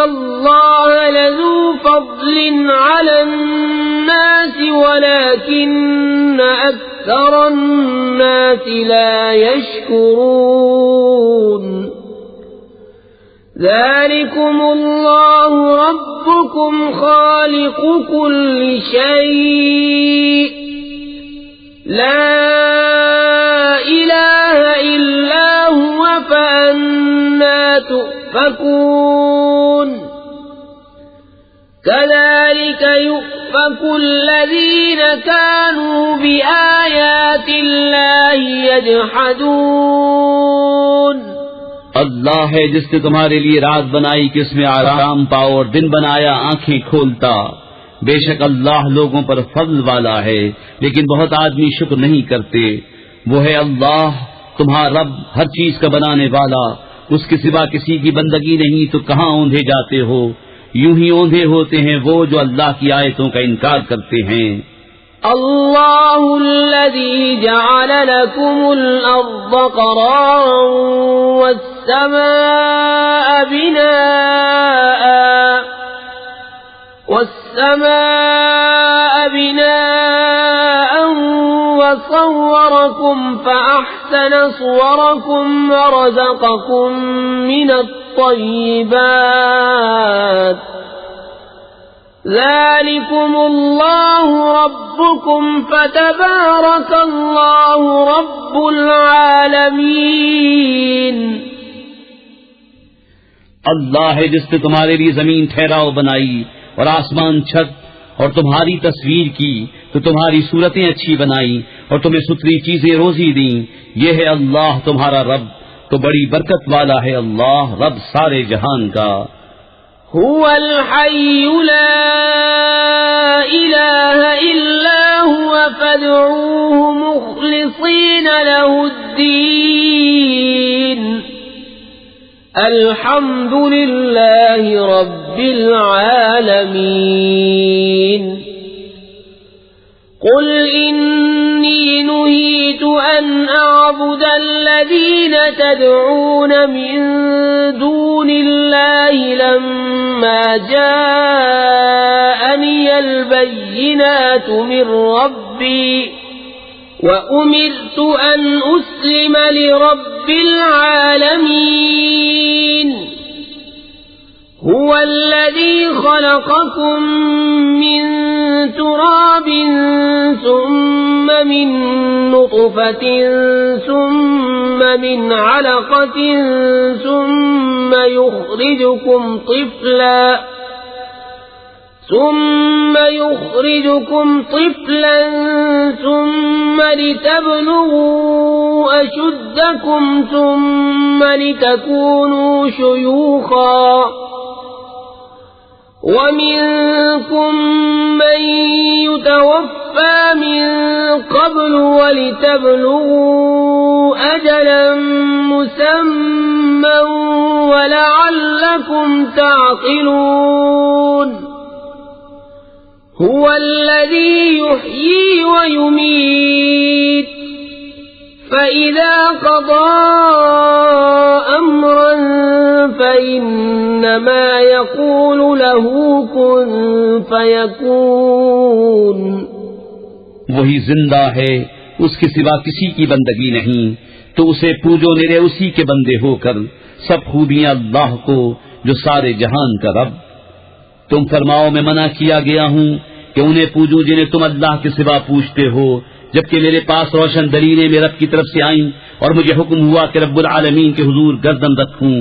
[SPEAKER 1] اللہ لذو فضل على الناس ولكن اکثر الناس لا يشكرون. ذلكم الله ربكم خالق كل شيء لا إله إلا هو فأنا تؤفكون. كذلك يؤفك الذين كانوا بآيات الله يجحدون.
[SPEAKER 2] اللہ ہے جس نے تمہارے لیے رات بنائی کہ اس میں آرام پاؤ اور دن بنایا آنکھیں کھولتا. بے شک اللہ لوگوں پر فضل والا ہے لیکن بہت آدمی شکر نہیں کرتے. وہ ہے اللہ تمہارا رب ہر چیز کا بنانے والا، اس کے سوا کسی کی بندگی نہیں تو کہاں اوندھے جاتے ہو؟ یوں ہی اوندھے ہوتے ہیں وہ جو اللہ کی آیتوں کا انکار کرتے ہیں.
[SPEAKER 1] اللہ الذي جعل لكم الأرض قرارا والسماء بناء وصوركم فأحسن صوركم ورزقكم من الطيبات. ذلكم الله ربكم فتبارك الله رب العالمين.
[SPEAKER 2] اللہ ہے جس نے تمہارے لیے زمین ٹھہراؤ بنائی اور آسمان چھت اور تمہاری تصویر کی تو تمہاری صورتیں اچھی بنائی اور تمہیں ستری چیزیں روزی دیں. یہ ہے اللہ تمہارا رب تو بڑی برکت والا ہے اللہ رب سارے جہان کا.
[SPEAKER 1] هو الحي لا إله إلا هو فادعوه مخلصين له الدين الحمد لله رب العالمين. قل إني نهيت أن أعبد الذين تدعون من دون الله لما جاءني البينات من ربي وأمرت أن أسلم لرب العالمين. هو الذي خلقكم من تراب ثم من نطفة ثم من علقة ثم ثم يخرجكم طفلا ثم لتبلغوا أشدكم ثم لتكونوا شيوخا ومنكم من يتوفى من قبل ولتبلغوا أجلا مسمى ولعلكم تعقلون هو الذي يحيي ويميت فإذا قضى أمرا فإنما يقول له كن فيكون.
[SPEAKER 2] وہی زندہ ہے، اس کے سوا کسی کی بندگی نہیں، تو اسے پوجو نرے اسی کے بندے ہو کر، سب خوبیاں اللہ کو جو سارے جہان کا رب. تم فرماؤ میں منع کیا گیا ہوں کہ انہیں پوجو جنہیں تم اللہ کے سوا پوچھتے ہو، جبکہ میرے پاس روشن دلیلیں میرے رب کی طرف سے آئیں اور مجھے حکم ہوا کہ رب العالمین کے حضور گردن رکھوں.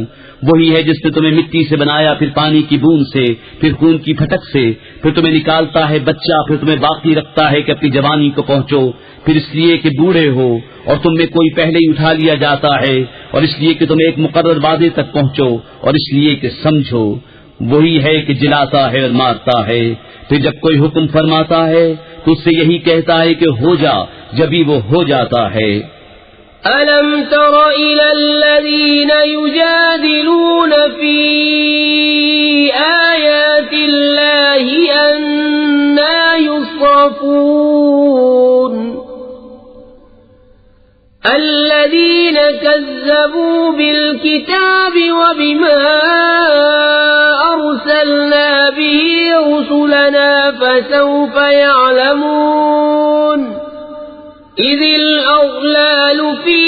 [SPEAKER 2] وہی ہے جس نے تمہیں مٹی سے بنایا، پھر پانی کی بوند سے، پھر خون کی پھٹک سے، پھر تمہیں نکالتا ہے بچہ، پھر تمہیں باقی رکھتا ہے کہ اپنی جوانی کو پہنچو، پھر اس لیے کہ بوڑھے ہو اور تم میں کوئی پہلے ہی اٹھا لیا جاتا ہے، اور اس لیے کہ تم ایک مقرر وعدے تک پہنچو، اور اس لیے کہ سمجھو. وہی ہے کہ جلاتا ہے اور مارتا ہے، پھر جب کوئی حکم فرماتا ہے تو اس سے یہی کہتا ہے کہ ہو جا، جبھی وہ ہو جاتا ہے.
[SPEAKER 1] أَلَمْ تَرَ إِلَى الَّذِينَ يُجَادِلُونَ فِي آيَاتِ اللَّهِ أَنَّى يُصْرَفُونَ الَّذِينَ كَذَّبُوا بِالْكِتَابِ وَبِمَا أَرْسَلْنَا بِهِ رُسُلَنَا فَسَوْفَ يَعْلَمُونَ إِذِ الْأَغْلَالُ فِي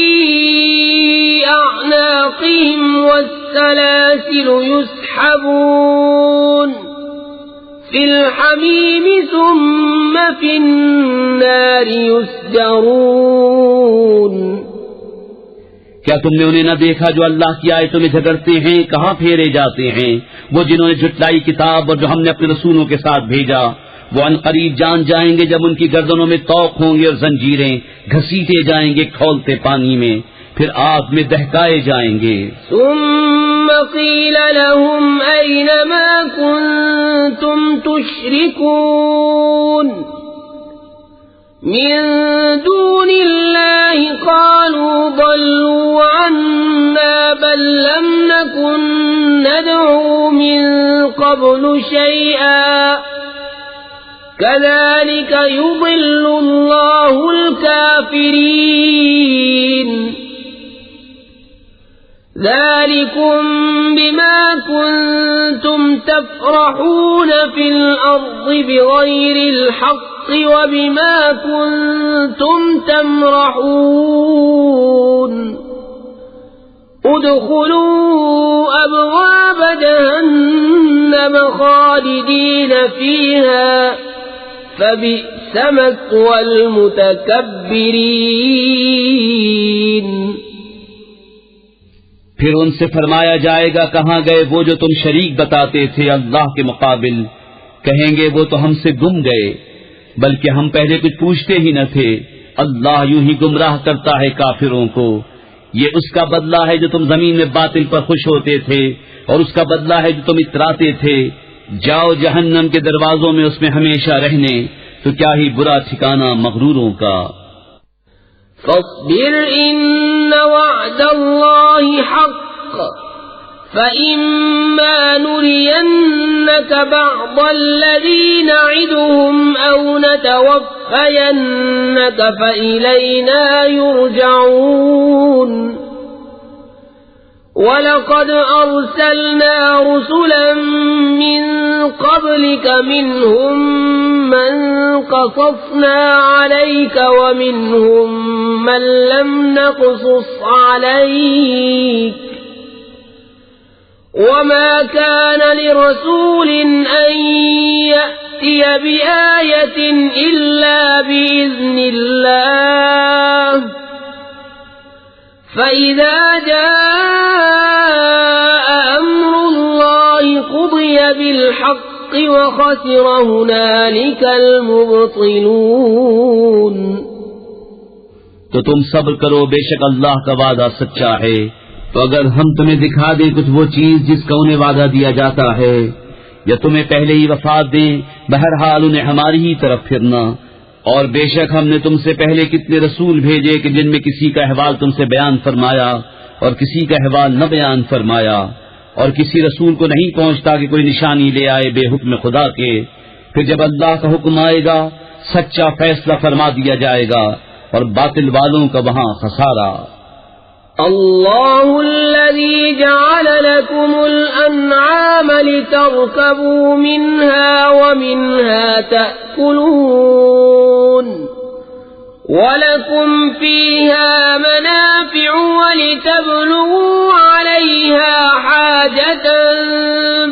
[SPEAKER 1] أَعْنَاقِهِمْ وَالسَّلَاسِلُ يُسْحَبُونَ فِي الْحَمِيمِ ثُمَّ فِي النَّارِ يُسْجَرُونَ.
[SPEAKER 2] کیا تم نے انہیں نہ دیکھا جو اللہ کی آیتوں میں جھگڑتے ہیں؟ کہاں پھیرے جاتے ہیں وہ جنہوں نے جھٹلائی کتاب اور جو ہم نے اپنے رسولوں کے ساتھ بھیجا. وہ عنقریب جان جائیں گے جب ان کی گردنوں میں طوق ہوں گے اور زنجیریں، گھسیٹے جائیں گے کھولتے پانی میں، پھر آگ میں دہکائے جائیں گے.
[SPEAKER 1] ثم قيل لهم أين ما كنتم تشركون من دون الله قالوا ضلوا عنا بل لم نكن ندعو من قبل شيئا كذلك يضل الله الكافرين ذلكم بما كنتم تفرحون في الأرض بغير الحق وبما كنتم تمرحون ادخلوا أبواب جهنم خالدين فيها فبئس مثوى المتكبرين.
[SPEAKER 2] پھر ان سے فرمایا جائے گا کہاں گئے وہ جو تم شریک بتاتے تھے اللہ کے مقابل؟ کہیں گے وہ تو ہم سے گم گئے، بلکہ ہم پہلے کچھ پوچھتے ہی نہ تھے. اللہ یوں ہی گمراہ کرتا ہے کافروں کو. یہ اس کا بدلہ ہے جو تم زمین میں باطل پر خوش ہوتے تھے، اور اس کا بدلہ ہے جو تم اتراتے تھے. جاؤ جہنم کے دروازوں میں اس میں ہمیشہ رہنے، تو کیا ہی برا ٹھکانہ مغروروں کا.
[SPEAKER 1] فاصبر إن وعد الله حق فإما نرينك بعض الذي نعدهم أو نتوفينك فإلينا يرجعون ولقد أرسلنا رسلا من قبلك منهم من قصصنا عليك ومنهم من لم نقصص عليك وما كان لرسول أن يأتي بآية إلا بإذن الله فإذا جاء أمر الله قضي بالحق بالحق وخسر هنالك المبطلون.
[SPEAKER 2] تو تم صبر کرو، بے شک اللہ کا وعدہ سچا ہے. تو اگر ہم تمہیں دکھا دیں کچھ وہ چیز جس کا انہیں وعدہ دیا جاتا ہے، یا تمہیں پہلے ہی وفات دیں، بہرحال انہیں ہماری ہی طرف پھرنا. اور بے شک ہم نے تم سے پہلے کتنے رسول بھیجے کہ جن میں کسی کا احوال تم سے بیان فرمایا اور کسی کا احوال نہ بیان فرمایا، اور کسی رسول کو نہیں پہنچتا کہ کوئی نشانی لے آئے بے حکم خدا کے. پھر جب اللہ کا حکم آئے گا سچا فیصلہ فرما دیا جائے گا، اور باطل والوں کا وہاں خسارہ.
[SPEAKER 1] اللہ الذي جعل لكم الأنعام لتركبوا منها ومنها تأكلون ولكم فيها منافع ولتبلغوا عليها حاجة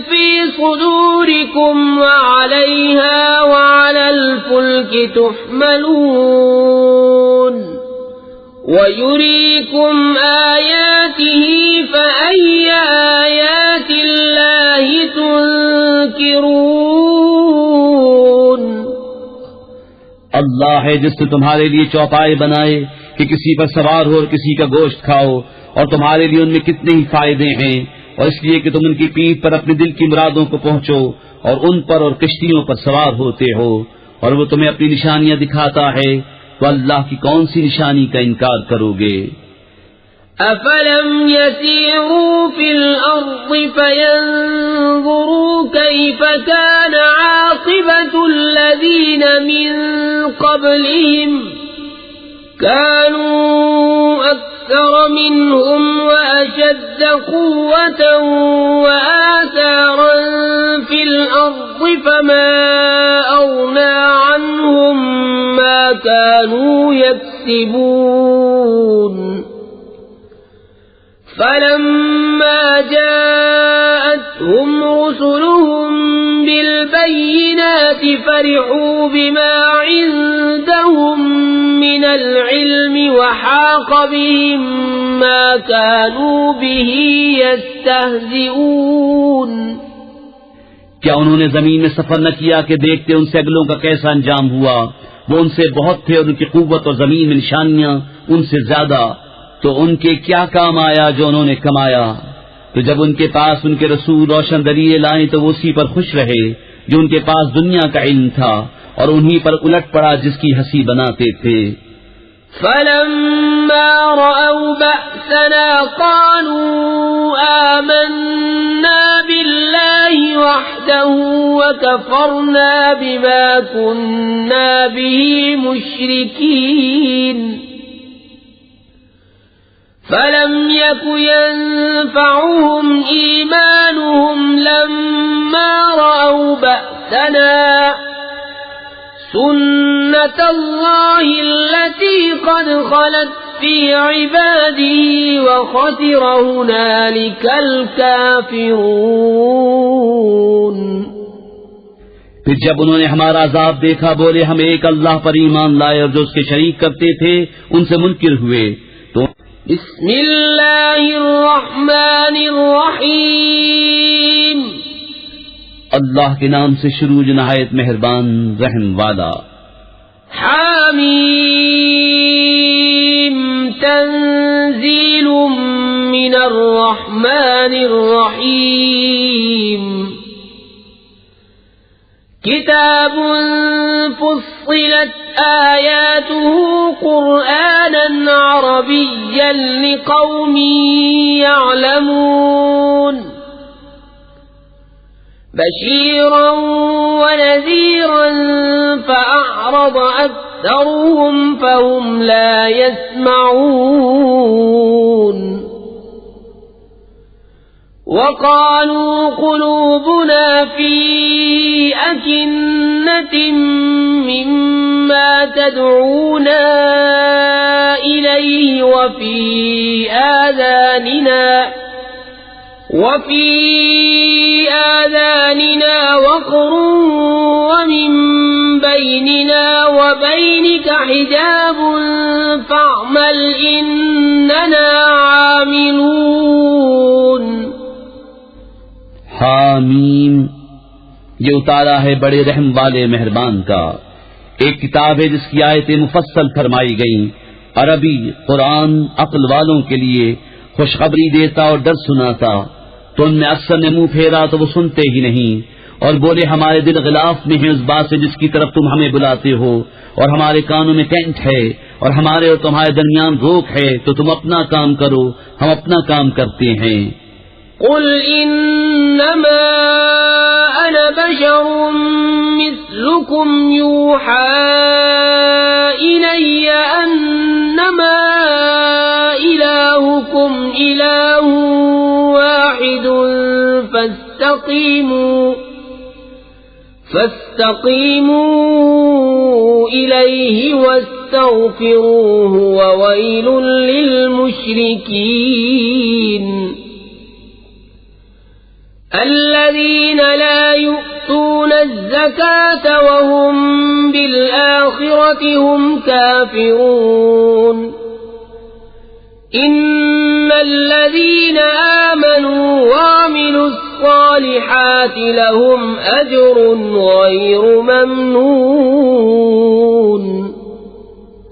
[SPEAKER 1] في صدوركم وعليها وعلى الفلك تحملون ويريكم آياته فأي آيات الله تنكرون.
[SPEAKER 2] اللہ ہے جس نے تمہارے لیے چوپائے بنائے کہ کسی پر سوار ہو اور کسی کا گوشت کھاؤ، اور تمہارے لیے ان میں کتنے ہی فائدے ہیں، اور اس لیے کہ تم ان کی پیٹھ پر اپنے دل کی مرادوں کو پہنچو اور ان پر اور کشتیوں پر سوار ہوتے ہو، اور وہ تمہیں اپنی نشانیاں دکھاتا ہے، تو اللہ کی کون سی نشانی کا انکار کرو گے؟
[SPEAKER 1] افلم يسيروا في الارض فينظروا كيف كان عاقبة الذين من قبلهم كانوا اكثر منهم واشد قوة وآثارا في الارض فما اغنى عنهم ما كانوا يكسبون فلما جاءتهم رسلهم بالبينات فرحوا بما عندهم من العلم وحاق بهم ما كانوا به يستهزئون.
[SPEAKER 2] کیا انہوں نے زمین میں سفر نہ کیا کہ دیکھتے ان سے اگلوں کا کیسا انجام ہوا؟ وہ ان سے بہت تھے اور ان کی قوت اور زمین میں نشانیاں ان سے زیادہ، تو ان کے کیا کام آیا جو انہوں نے کمایا؟ تو جب ان کے پاس ان کے رسول روشن دلیل لائیں تو وہ اسی پر خوش رہے جو ان کے پاس دنیا کا علم تھا، اور انہی پر الٹ پڑا جس کی ہنسی بناتے تھے.
[SPEAKER 1] فلما رأوا بأسنا قالوا آمنا بالله وحده وكفرنا بما كنا به مشركين. فلم يك ينفعهم إيمانهم لما رأوا بأسنا سنة الله التي قد خلت في عباده وخسر هنالك الكافرون.
[SPEAKER 2] پھر جب انہوں نے ہمارا عذاب دیکھا بولے ہم ایک اللہ پر ایمان لائے، اور جو اس کے شریک کرتے تھے ان سے منکر ہوئے. تو
[SPEAKER 1] بسم اللہ الرحمن الرحیم.
[SPEAKER 2] اللہ کے نام سے شروع جو نہایت مہربان رحم والا.
[SPEAKER 1] حامیم تنزیل من الرحمن الرحیم. کتاب فصلت آیاته قرآنا عربیا لقوم يعلمون. بشيرا ونذيرا فأعرض أكثرهم فهم لا يسمعون. وقالوا قلوبنا في أكنة مما تدعونا إليه وفي آذاننا وقر ومن بيننا وبينك حجاب فاعمل إننا عاملون.
[SPEAKER 2] حامیم یہ اتارا ہے بڑے رحم والے مہربان کا. ایک کتاب ہے جس کی آیتیں مفصل فرمائی گئیں. عربی قرآن عقل والوں کے لیے خوشخبری دیتا اور ڈر سناتا. تو ان میں اکثر نے منہ پھیرا تو وہ سنتے ہی نہیں، اور بولے ہمارے دل غلاف میں ہیں اس بات سے جس کی طرف تم ہمیں بلاتے ہو، اور ہمارے کانوں میں ٹینٹ ہے، اور ہمارے اور تمہارے درمیان روک ہے، تو تم اپنا کام کرو، ہم اپنا کام کرتے ہیں.
[SPEAKER 1] قل انما انا بشر مثلكم يوحى الي انما الهكم اله واحد فاستقيموا اليه واستغفروه وويل للمشركين الذين لا يؤتون الزكاة وهم بالآخرة هم كافرون إن الذين آمنوا وعملوا الصالحات لهم أجر غير ممنون.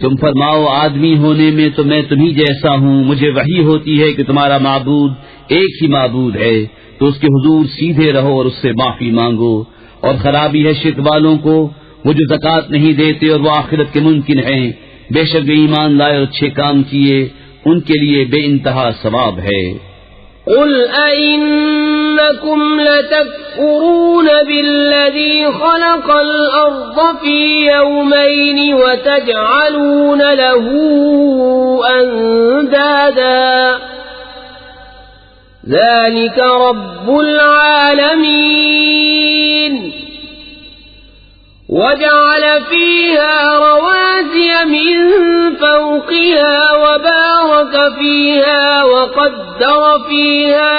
[SPEAKER 2] تم فرماؤ آدمی ہونے میں تو میں تمہیں جیسا ہوں. مجھے وحی ہوتی ہے کہ تمہارا معبود ایک ہی معبود ہے، تو اس کے حضور سیدھے رہو اور اس سے معافی مانگو. اور خرابی ہے شرک والوں کو، وہ جو زکوٰۃ نہیں دیتے اور وہ آخرت کے ممکن ہیں. بے شک وہ ایمان لائے اور اچھے کام کیے، ان کے لیے بے انتہا ثواب ہے.
[SPEAKER 1] قل أئنكم لتكفرون بالذي خلق الأرض في يومين وتجعلون له أندادا ذلك رب العالمين وجعل فيها رواسي من فوقها وبارك فيها وقدر فيها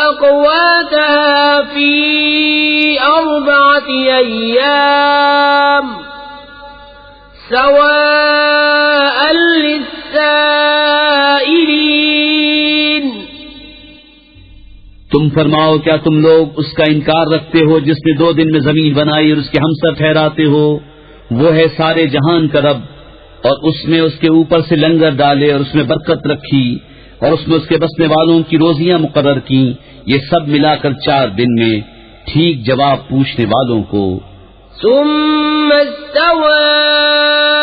[SPEAKER 1] أقواتها في 4 أيام سواء للسائلين.
[SPEAKER 2] تم فرماؤ کیا تم لوگ اس کا انکار رکھتے ہو جس نے 2 دن میں زمین بنائی اور اس کے ہمسر ٹھہراتے ہو؟ وہ ہے سارے جہان کا رب، اور اس میں اس کے اوپر سے لنگر ڈالے اور اس میں برکت رکھی اور اس میں اس کے بسنے والوں کی روزیاں مقرر کی. یہ سب ملا کر 4 دن میں. ٹھیک جواب پوچھنے والوں کو.
[SPEAKER 1] ثم استوى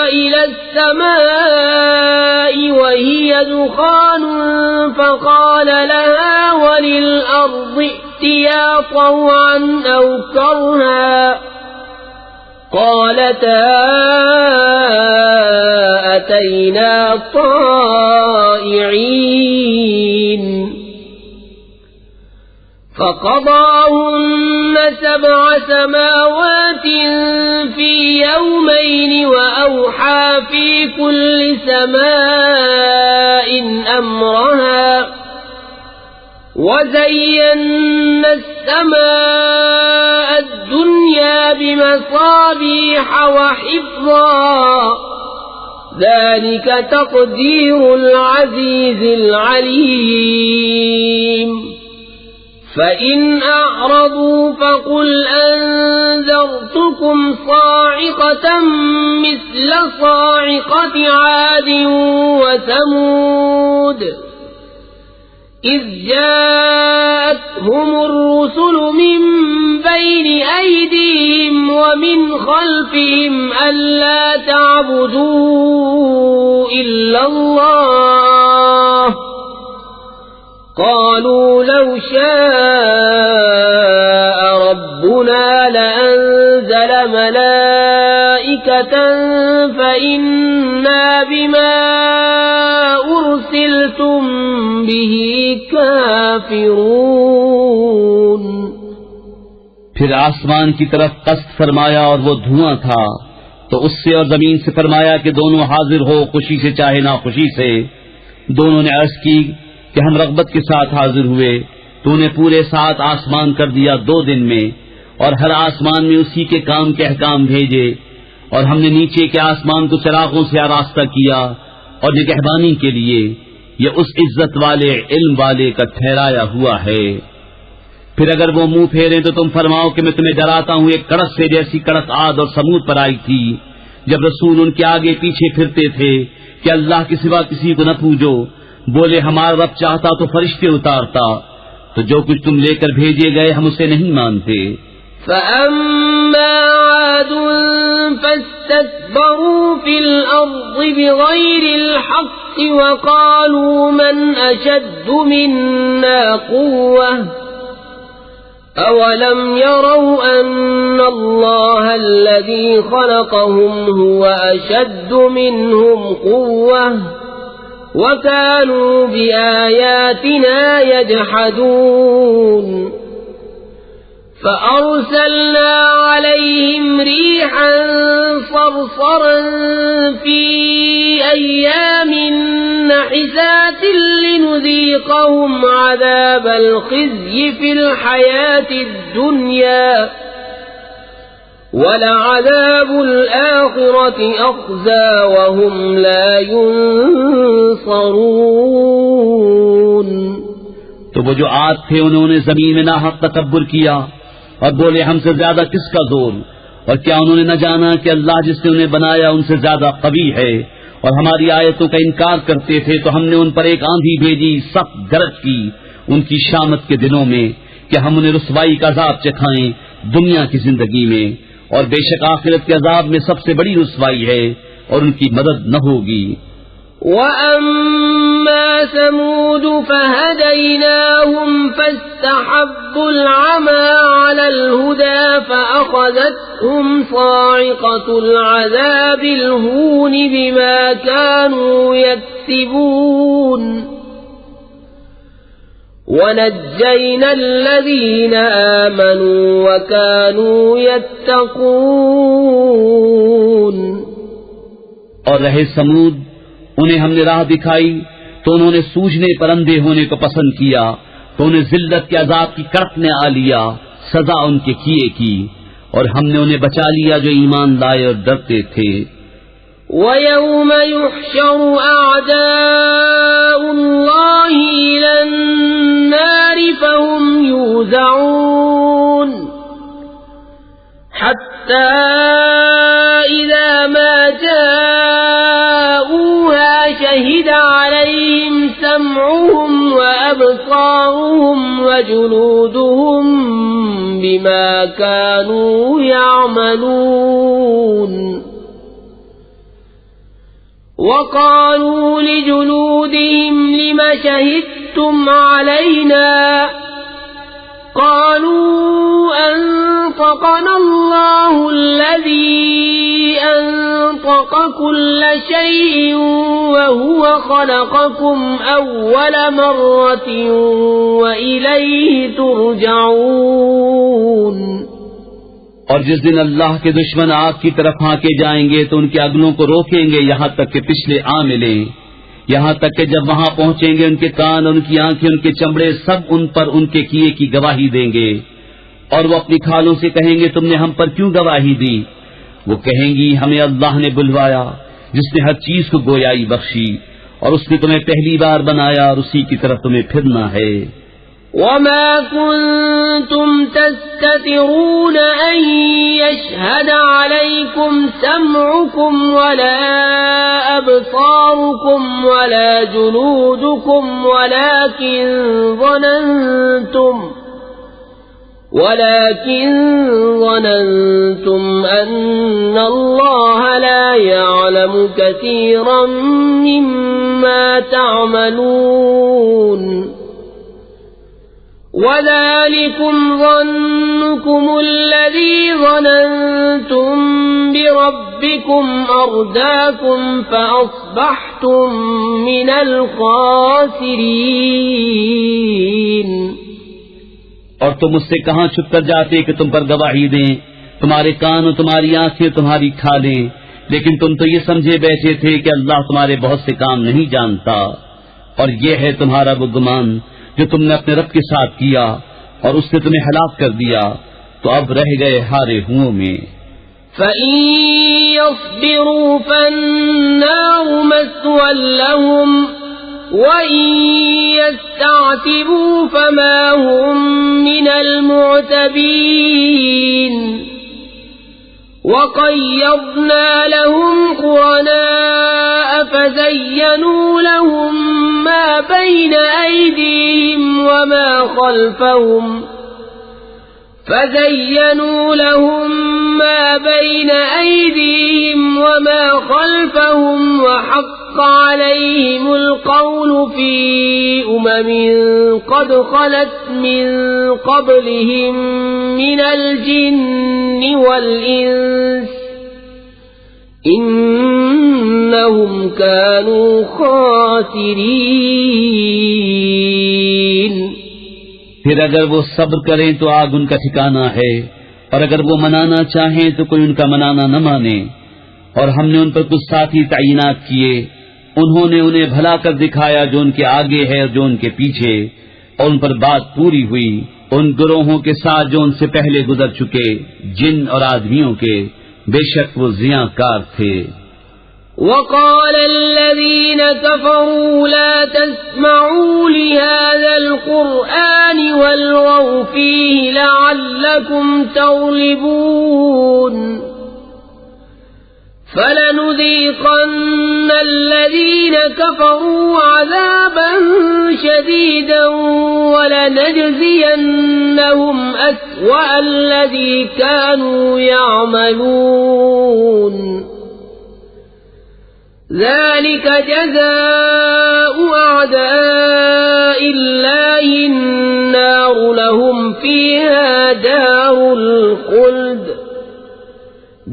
[SPEAKER 1] إلى السماء وهي دخان فقال لها وللأرض ائتيا طوعا أو كرها قالتا أتينا طائعين فقضاهن 7 سماوات في يومين وأوحى في كل سماء أمرها وزينا السماء الدنيا بمصابيح وحفظا ذلك تقدير العزيز العليم. فإن أعرضوا فقل أنذرتكم صاعقة مثل صاعقة عاد وثمود إذ جاءتهم الرسل من بين أيديهم ومن خلفهم ألا تعبدوا إلا الله قالوا لو شاء ربنا لأنزل ملائكة فإنا بما أرسلتم به كافرون.
[SPEAKER 2] پھر آسمان کی طرف قصد فرمایا اور وہ دھواں تھا، تو اس سے اور زمین سے فرمایا کہ دونوں حاضر ہو، خوشی سے چاہے نہ خوشی سے. دونوں نے عرض کی کہ ہم رغبت کے ساتھ حاضر ہوئے. تو نے پورے 7 آسمان کر دیا 2 دن میں، اور ہر آسمان میں اسی کے کام کے احکام بھیجے. اور ہم نے نیچے کے آسمان کو چراغوں سے آراستہ کیا اور نگہبانی کے لیے. یہ اس عزت والے علم والے کا ٹھہرایا ہوا ہے. پھر اگر وہ منہ پھیریں تو تم فرماؤ کہ میں تمہیں ڈراتا ہوں ایک کڑک سے جیسی کڑک عاد اور سمود پر آئی تھی، جب رسول ان کے آگے پیچھے پھرتے تھے کہ اللہ کے سوا کسی کو نہ پوجو، بولے ہمارا رب چاہتا تو فرشتے اتارتا، تو جو کچھ تم لے کر بھیجے گئے ہم اسے نہیں مانتے۔
[SPEAKER 1] فَأَمَّا عَادٌ فَاسْتَكْبَرُوا فِي الْأَرْضِ بِغَيْرِ الْحَقِّ وَقَالُوا مَنْ أَشَدُّ مِنَّا قُوَّةً أَوَلَمْ يَرَوْا أَنَّ اللَّهَ الَّذِي خَلَقَهُمْ هُوَ أَشَدُّ مِنْهُمْ قُوَّةً وَكَانُوا بِآيَاتِنَا يَجْحَدُونَ فَأَرْسَلْنَا عَلَيْهِمْ رِيحًا صَرْصَرًا فِي أَيَّامٍ نَحِسَاتٍ لِنُذِيقَهُمْ عَذَابَ الْخِزْيِ فِي الْحَيَاةِ الدُّنْيَا وَلَعَذَابُ الْآخِرَةِ أَخْزَىٰ وَهُمْ لَا يُنصَرُونَ۔
[SPEAKER 2] تو وہ جو عاد تھے انہوں نے زمین میں ناحق تکبر کیا اور بولے ہم سے زیادہ کس کا زور، اور کیا انہوں نے نہ جانا کہ اللہ جس نے انہیں بنایا ان سے زیادہ قوی ہے، اور ہماری آیتوں کا انکار کرتے تھے تو ہم نے ان پر ایک آندھی بھیجی سخت گرج کی ان کی شامت کے دنوں میں کہ ہم انہیں رسوائی کا عذاب چکھائیں دنیا کی زندگی میں، اور بے شک آخرت کے عذاب میں سب سے بڑی رسوائی ہے اور ان کی مدد نہ ہوگی۔
[SPEAKER 1] وَأَمَّا ثَمُودُ فَهَدَيْنَاهُمْ فَاسْتَحَبُّوا الْعَمَىٰ عَلَى الْهُدَىٰ فَأَخَذَتْهُمْ صَاعِقَةُ الْعَذَابِ الْهُونِ بِمَا كَانُوا يَكْسِبُونَ وَنَجَّيْنَا الَّذِينَ آمَنُوا وَكَانُوا يَتَّقُونَ۔
[SPEAKER 2] اور رہے سمود، انہیں ہم نے راہ دکھائی تو انہوں نے سوجنے پر اندھے ہونے کو پسند کیا، تو انہیں ذلت کے عذاب کی کڑک نے آ لیا سزا ان کے کیے کی، اور ہم نے انہیں بچا لیا جو ایمان لائے اور ڈرتے تھے۔
[SPEAKER 1] وَيَوْمَ يُحْشَرُ أَعْدَاءُ اللَّهِ إِلَى النَّارِ فَهُمْ يُوزَعُونَ حَتَّى إِذَا مَا جَاءُوهَا شَهِدَ عَلَيْهِمْ سَمْعُهُمْ وَأَبْصَارُهُمْ وَجُلُودُهُمْ بِمَا كَانُوا يَعْمَلُونَ وَقَالُوا لِجُلُودِهِمْ لِمَ شَهِدتُّمْ عَلَيْنَا قَالُوا أَنطَقَنَا اللَّهُ الَّذِي أَنطَقَ كُلَّ شَيْءٍ وَهُوَ خَلَقَكُمْ أَوَّلَ مَرَّةٍ وَإِلَيْهِ تُرْجَعُونَ۔
[SPEAKER 2] اور جس دن اللہ کے دشمن آگ کی طرف ہانکے جائیں گے تو ان کے اگلوں کو روکیں گے یہاں تک کہ پچھلے آ ملیں، یہاں تک کہ جب وہاں پہنچیں گے ان کے کان اور ان کی آنکھیں ان کے چمڑے سب ان پر ان کے کیے کی گواہی دیں گے، اور وہ اپنی کھالوں سے کہیں گے تم نے ہم پر کیوں گواہی دی؟ وہ کہیں گی ہمیں اللہ نے بلوایا جس نے ہر چیز کو گویائی بخشی، اور اس نے تمہیں پہلی بار بنایا اور اسی کی طرف تمہیں پھرنا ہے۔
[SPEAKER 1] وَمَا كُنتُمْ تَسْتَتِرُونَ أَن يَشْهَدَ عَلَيْكُمْ سَمْعُكُمْ وَلَا أَبْصَارُكُمْ وَلَا جُلُودُكُمْ وَلَكِنْ ظَنَنْتُمْ أَنَّ اللَّهَ لَا يَعْلَمُ كَثِيرًا مِّمَّا تَعْمَلُونَ وَذَلِكُمْ ظَنُّكُمُ الَّذِي ظَنَنْتُمْ بِرَبِّكُمْ أَرْدَاكُمْ فَأَصْبَحْتُمْ مِنَ الْخَاسِرِينَ۔
[SPEAKER 2] اور تم اس سے کہاں چھپ کر جاتے کہ تم پر گواہی دیں؟ تمہارے کان اور تمہاری آنکھیں تمہاری کھالیں، لیکن تم تو یہ سمجھے بیٹھے تھے کہ اللہ تمہارے بہت سے کام نہیں جانتا، اور یہ ہے تمہارا وہ گمان جو تم نے اپنے رب کے ساتھ کیا، اور اس نے تمہیں ہلاک کر دیا، تو اب رہ گئے ہارے ہوں میں۔
[SPEAKER 1] فَإِن يَصْبِرُوا فَالنَّارُ مَثْوًى لَّهُمْ وَإِن يَسْتَعْتِبُوا فَمَا هُمْ مِنَ الْمُعْتَبِينَ وَقَيَّضْنَا لَهُمْ قُرَنَاءَ فَزَيَّنُوا لَهُم مَّا بَيْنَ أَيْدِيهِمْ وَمَا خَلْفَهُمْ وَحَقَّ عَلَيْهِمُ الْقَوْلُ فِي قَدْ خَلَتْ مِن قَبْلِهِم مِّنَ الْجِنِّ وَالْإِنسِ إِنَّهُمْ كَانُوا خَاسِرِينَ۔
[SPEAKER 2] پھر اگر وہ صبر کریں تو آگ ان کا ٹھکانہ ہے، اور اگر وہ منانا چاہیں تو کوئی ان کا منانا نہ مانے۔ اور ہم نے ان پر کچھ ساتھی تعینات کیے، انہوں نے انہیں بھلا کر دکھایا جو ان کے آگے ہے اور جو ان کے پیچھے، اور ان پر بات پوری ہوئی ان گروہوں کے ساتھ جو ان سے پہلے گزر چکے، جن اور آدمیوں کے، بے شک وہ زیاں کار تھے۔
[SPEAKER 1] وَقَالَ الَّذِينَ كَفَرُوا لَا تَسْمَعُوا لِهَذَا الْقُرْآنِ وَالْغَوْا فِيهِ لَعَلَّكُمْ تَغْلِبُونَ فَلَنُذِيقَنَّ الَّذِينَ كَفَرُوا عَذَابًا شَدِيدًا وَلَنَجْزِيَنَّهُمْ أَسْوَأَ الَّذِي كَانُوا يَعْمَلُونَ ذَلِكَ جَزَاءُ أَعْدَاءِ اللَّهِ النَّارُ لَهُمْ فِيهَا دَارُ الْخُلْدِ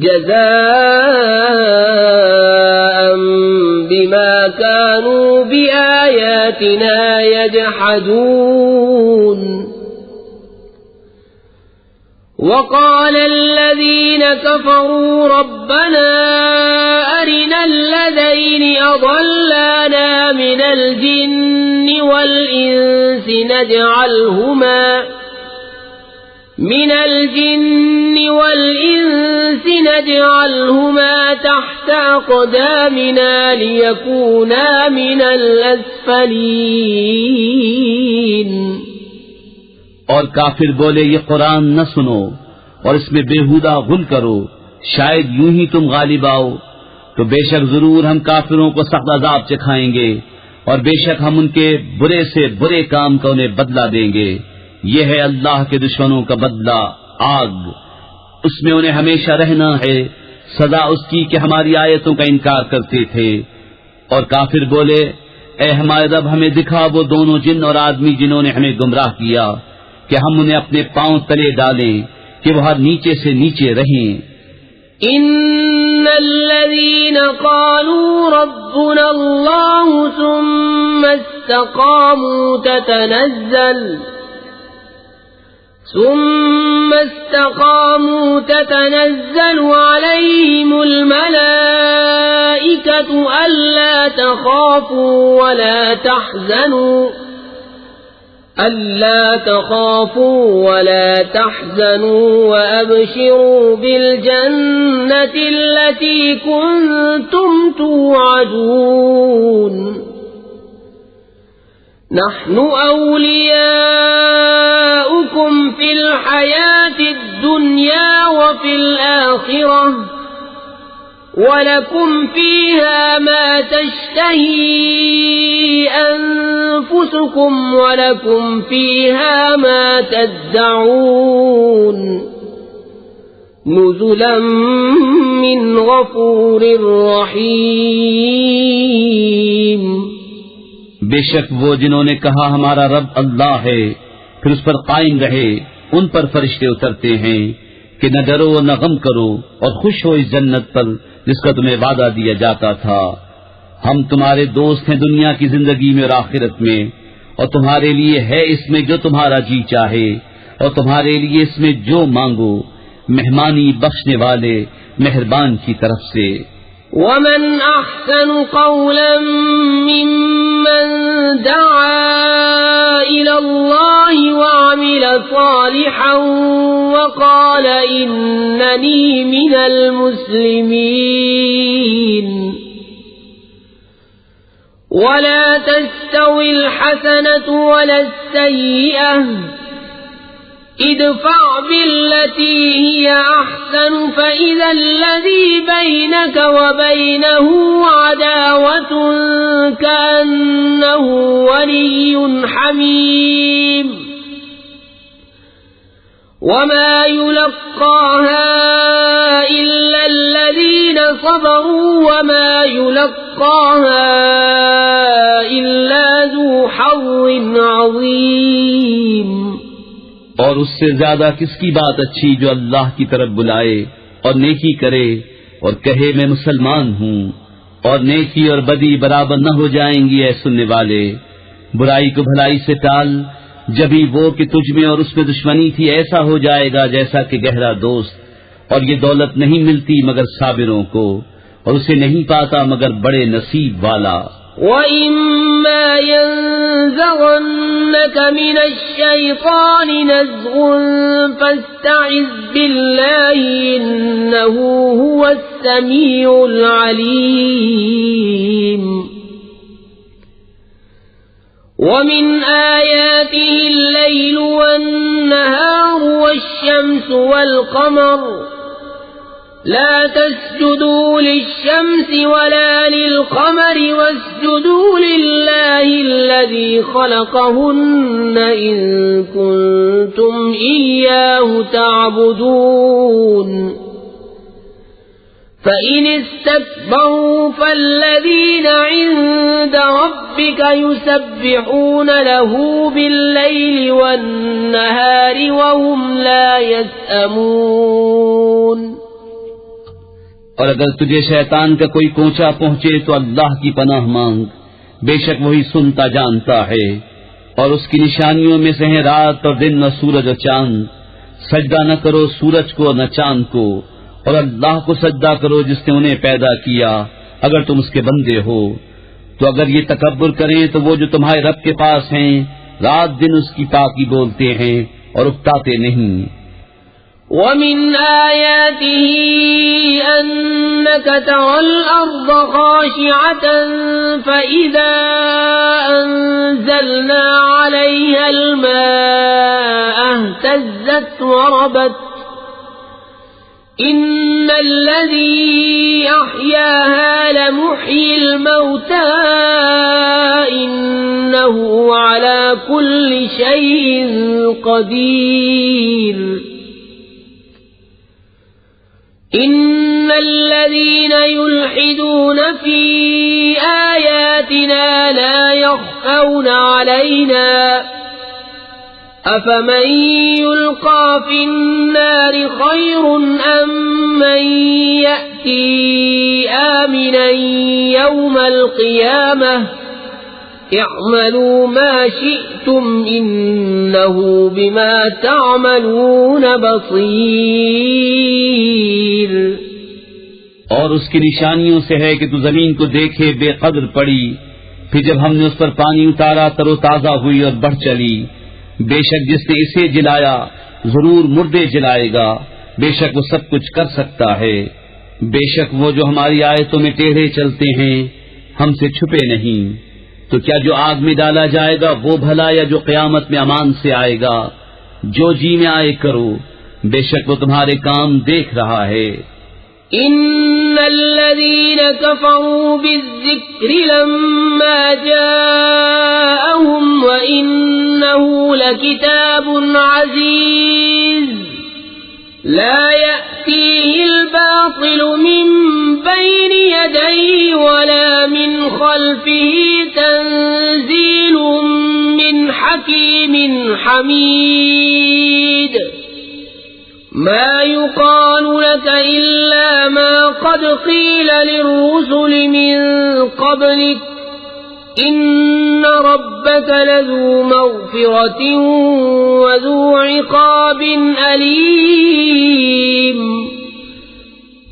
[SPEAKER 1] جَزَاءً بِمَا كَانُوا بِآيَاتِنَا يَجْحَدُونَ وَقَالَ الَّذِينَ كَفَرُوا رَبَّنَا أَرِنَا الَّذَيْنِ أَضَلَّانَا مِنَ الْجِنِّ وَالْإِنسِ نَجْعَلْهُمَا تَحْتَ أَقْدَامِنَا لِيَكُونَا مِنَ الْأَسْفَلِينَ۔
[SPEAKER 2] اور کافر بولے یہ قرآن نہ سنو اور اس میں بےہودہ غل کرو، شاید یوں ہی تم غالب آؤ، تو بے شک ضرور ہم کافروں کو سخت عذاب چکھائیں گے، اور بے شک ہم ان کے برے سے برے کام کا انہیں بدلہ دیں گے۔ یہ ہے اللہ کے دشمنوں کا بدلہ، آگ، اس میں انہیں ہمیشہ رہنا ہے، سزا اس کی کہ ہماری آیتوں کا انکار کرتے تھے۔ اور کافر بولے اے ہمارے رب ہمیں دکھا وہ دونوں جن اور آدمی جنہوں نے ہمیں گمراہ کیا، کہ ہم انہیں اپنے پاؤں تلے ڈالیں کہ وہ ہر نیچے سے نیچے رہیں۔
[SPEAKER 1] ان الذين قالوا ربنا الله ثم استقاموا تتنزل عليهم الملائكة ألا تخافوا ولا تحزنوا وأبشروا بالجنة التي كنتم توعدون نحن أولياؤكم في الحياة الدنيا وفي الآخرة وَلَكُمْ فِيهَا مَا تَشْتَهِي أَنفُسُكُمْ وَلَكُمْ فِيهَا مَا تَدَّعُونَ نُزُلًا مِّنْ غَفُورٍ رَّحِيمٍ۔
[SPEAKER 2] بے شک وہ جنہوں نے کہا ہمارا رب اللہ ہے، پھر اس پر قائم رہے، ان پر فرشتے اترتے ہیں کہ نہ ڈرو نہ غم کرو اور خوش ہو اس جنت پر جس کا تمہیں وعدہ دیا جاتا تھا۔ ہم تمہارے دوست ہیں دنیا کی زندگی میں اور آخرت میں، اور تمہارے لیے ہے اس میں جو تمہارا جی چاہے، اور تمہارے لیے اس میں جو مانگو، مہمانی بخشنے والے مہربان کی طرف سے۔
[SPEAKER 1] وَمَنْ أَحْسَنُ قَوْلًا مِّمَّن دَعَا إِلَى اللَّهِ وَعَمِلَ صَالِحًا وَقَالَ إِنَّنِي مِنَ الْمُسْلِمِينَ ولا تستوي الحسنة ولا السيئة ادفع بالتي هي أحسن فإذا الذي بينك وبينه عداوة كأنه ولي حميم وما يلقاها إلا الذين صبروا وما يلقاها إلا ذو حظ عظيم.
[SPEAKER 2] اور اس سے زیادہ کس کی بات اچھی جو اللہ کی طرف بلائے اور نیکی کرے اور کہے میں مسلمان ہوں. اور نیکی اور بدی برابر نہ ہو جائیں گی اے سننے والے. برائی کو بھلائی سے ٹال، جبھی وہ کہ تجھ میں اور اس میں دشمنی تھی ایسا ہو جائے گا جیسا کہ گہرا دوست. اور یہ دولت نہیں ملتی مگر صابروں کو، اور اسے نہیں پاتا مگر بڑے نصیب والا.
[SPEAKER 1] وَإِمَّا يَنزَغَنَّكَ مِنَ الشَّيْطَانِ نَزْغٌ فَاسْتَعِذْ بِاللَّهِ إِنَّهُ هُوَ السَّمِيعُ الْعَلِيمُ. وَمِنْ آيَاتِهِ اللَّيْلُ وَالنَّهَارُ وَالشَّمْسُ وَالْقَمَرُ لا تسجدوا للشمس ولا للقمر واسجدوا لله الذي خلقهن إن كنتم إياه تعبدون. فإن استكبروا فالذين عند ربك يسبحون له بالليل والنهار وهم لا يسأمون.
[SPEAKER 2] اور اگر تجھے شیطان کا کوئی کوچا پہنچے تو اللہ کی پناہ مانگ، بے شک وہی سنتا جانتا ہے. اور اس کی نشانیوں میں سے ہیں رات اور دن اور سورج اور چاند. سجدہ نہ کرو سورج کو نہ چاند کو، اور اللہ کو سجدہ کرو جس نے انہیں پیدا کیا اگر تم اس کے بندے ہو. تو اگر یہ تکبر کریں تو وہ جو تمہارے رب کے پاس ہیں رات دن اس کی پاکی بولتے ہیں اور اکتاتے نہیں.
[SPEAKER 1] وَمِنْ آيَاتِهِ أَنَّكَ تَرَى الْأَرْضَ خَاشِعَةً فَإِذَا أَنزَلْنَا عَلَيْهَا الْمَاءَ اهْتَزَّتْ وَرَبَتْ إِنَّ الَّذِي أَحْيَاهَا لَمُحْيِي الْمَوْتَى إِنَّهُ عَلَى كُلِّ شَيْءٍ قَدِيرٌ. إن الذين يلحدون في آياتنا لا يخفون علينا أفمن يلقى في النار خير أم من يأتي آمنا يوم القيامة اعملوا ما شئتم انه بما تعملون بصیر.
[SPEAKER 2] اور اس کی نشانیوں سے ہے کہ تو زمین کو دیکھے بے قدر پڑی، پھر جب ہم نے اس پر پانی اتارا تر و تازہ ہوئی اور بڑھ چلی. بے شک جس نے اسے جلایا ضرور مردے جلائے گا، بے شک وہ سب کچھ کر سکتا ہے. بے شک وہ جو ہماری آیتوں میں ٹیڑھے چلتے ہیں ہم سے چھپے نہیں. تو کیا جو آگ میں ڈالا جائے گا وہ بھلا یا جو قیامت میں امان سے آئے گا؟ جو جی میں آئے کرو، بے شک وہ تمہارے کام دیکھ رہا ہے.
[SPEAKER 1] ان الذين كفروا بالذكر لما جاءهم وانه لكتاب عزيز لا يأتيه الباطل من بين يديه ولا من خلفه تنزيل من حكيم حميد. ما يقال لك إلا ما قد قيل للرسل من قبلك إن ربك لذو مغفرة وذو عقاب أليم.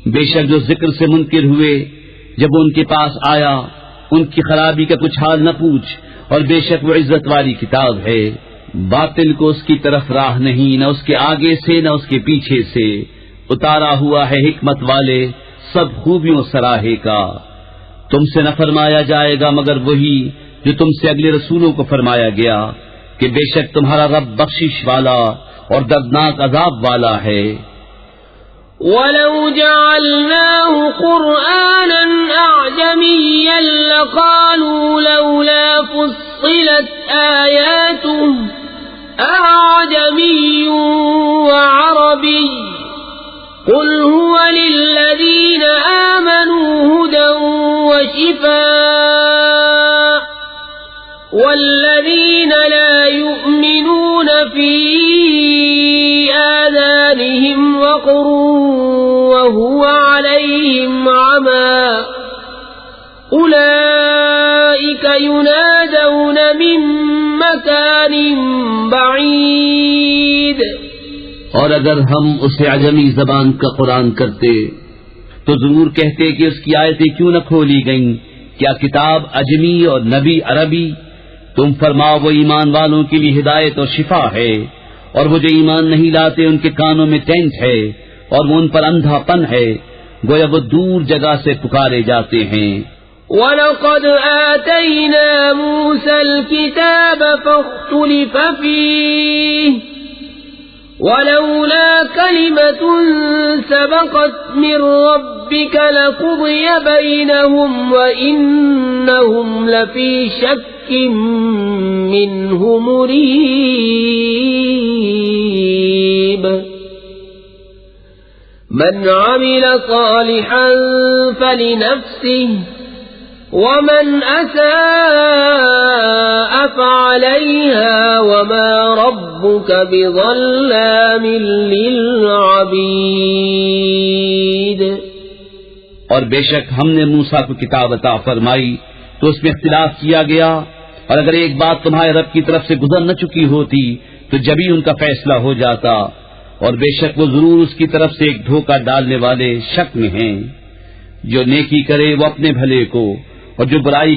[SPEAKER 2] بے شک جو ذکر سے منکر ہوئے جب ان کے پاس آیا ان کی خرابی کا کچھ حال نہ پوچھ، اور بے شک وہ عزت والی کتاب ہے. باطل کو اس کی طرف راہ نہیں، نہ اس کے آگے سے نہ اس کے پیچھے سے. اتارا ہوا ہے حکمت والے سب خوبیوں سراہے کا. تم سے نہ فرمایا جائے گا مگر وہی جو تم سے اگلے رسولوں کو فرمایا گیا کہ بے شک تمہارا رب بخشش والا اور دردناک عذاب والا ہے۔
[SPEAKER 1] وَلَوْ جَعَلْنَاهُ قُرْآنًا أَعْجَمِيًّا لَقَالُوا لَوْلَا فُصِّلَتْ آيَاتُهُ أَعْجَمِيٌّ وَعَرَبِيٌّ قُلْ هُوَ لِلَّذِينَ آمَنُوا هُدًى وَشِفَاءٌ وَالَّذِينَ لَا يُؤْمِنُونَ فِي آذَانِهِمْ وَقْرٌ وَهُوَ عَلَيْهِمْ عَمًى أُولَئِكَ يُنَادَوْنَ مِن مَّكَانٍ بَعِيدٍ۔
[SPEAKER 2] اور اگر ہم اسے عجمی زبان کا قرآن کرتے تو ضرور کہتے کہ اس کی آیتیں کیوں نہ کھولی گئیں، کیا کتاب عجمی اور نبی عربی؟ تم فرماؤ وہ ایمان والوں کے لیے ہدایت اور شفا ہے، اور وہ جو ایمان نہیں لاتے ان کے کانوں میں ٹینٹ ہے اور وہ ان پر اندھا پن ہے، گویا وہ دور جگہ سے پکارے جاتے ہیں۔
[SPEAKER 1] وَلَقَدْ آتَيْنَا مُوسَى الْكِتَابَ فَاخْتُلِفَ فِيهِ وَلَوْلَا كَلِمَةٌ سَبَقَتْ مِنْ رَبِّكَ لَقُضِيَ بَيْنَهُمْ وَإِنَّهُمْ لَفِي شَكٍّ مِّنْهُ مُرِيبٍ۔ مَنْ عَمِلَ صَالِحًا فَلِنَفْسِهِ وَمَنْ أَسَاءَ فَعَلَيْهَا وَمَا رَبُّكَ بِظَلَّامٍ لِّلْعَبِيدِ۔
[SPEAKER 2] اور بے شک ہم نے موسیٰ کو کتاب عطا فرمائی تو اس میں اختلاف کیا گیا، اور اگر ایک بات تمہارے رب کی طرف سے گزر نہ چکی ہوتی تو جبھی ان کا فیصلہ ہو جاتا، اور بے شک وہ ضرور اس کی طرف سے ایک دھوکہ ڈالنے والے شک میں ہیں۔ جو نیکی کرے وہ اپنے بھلے کو، اور جو برائی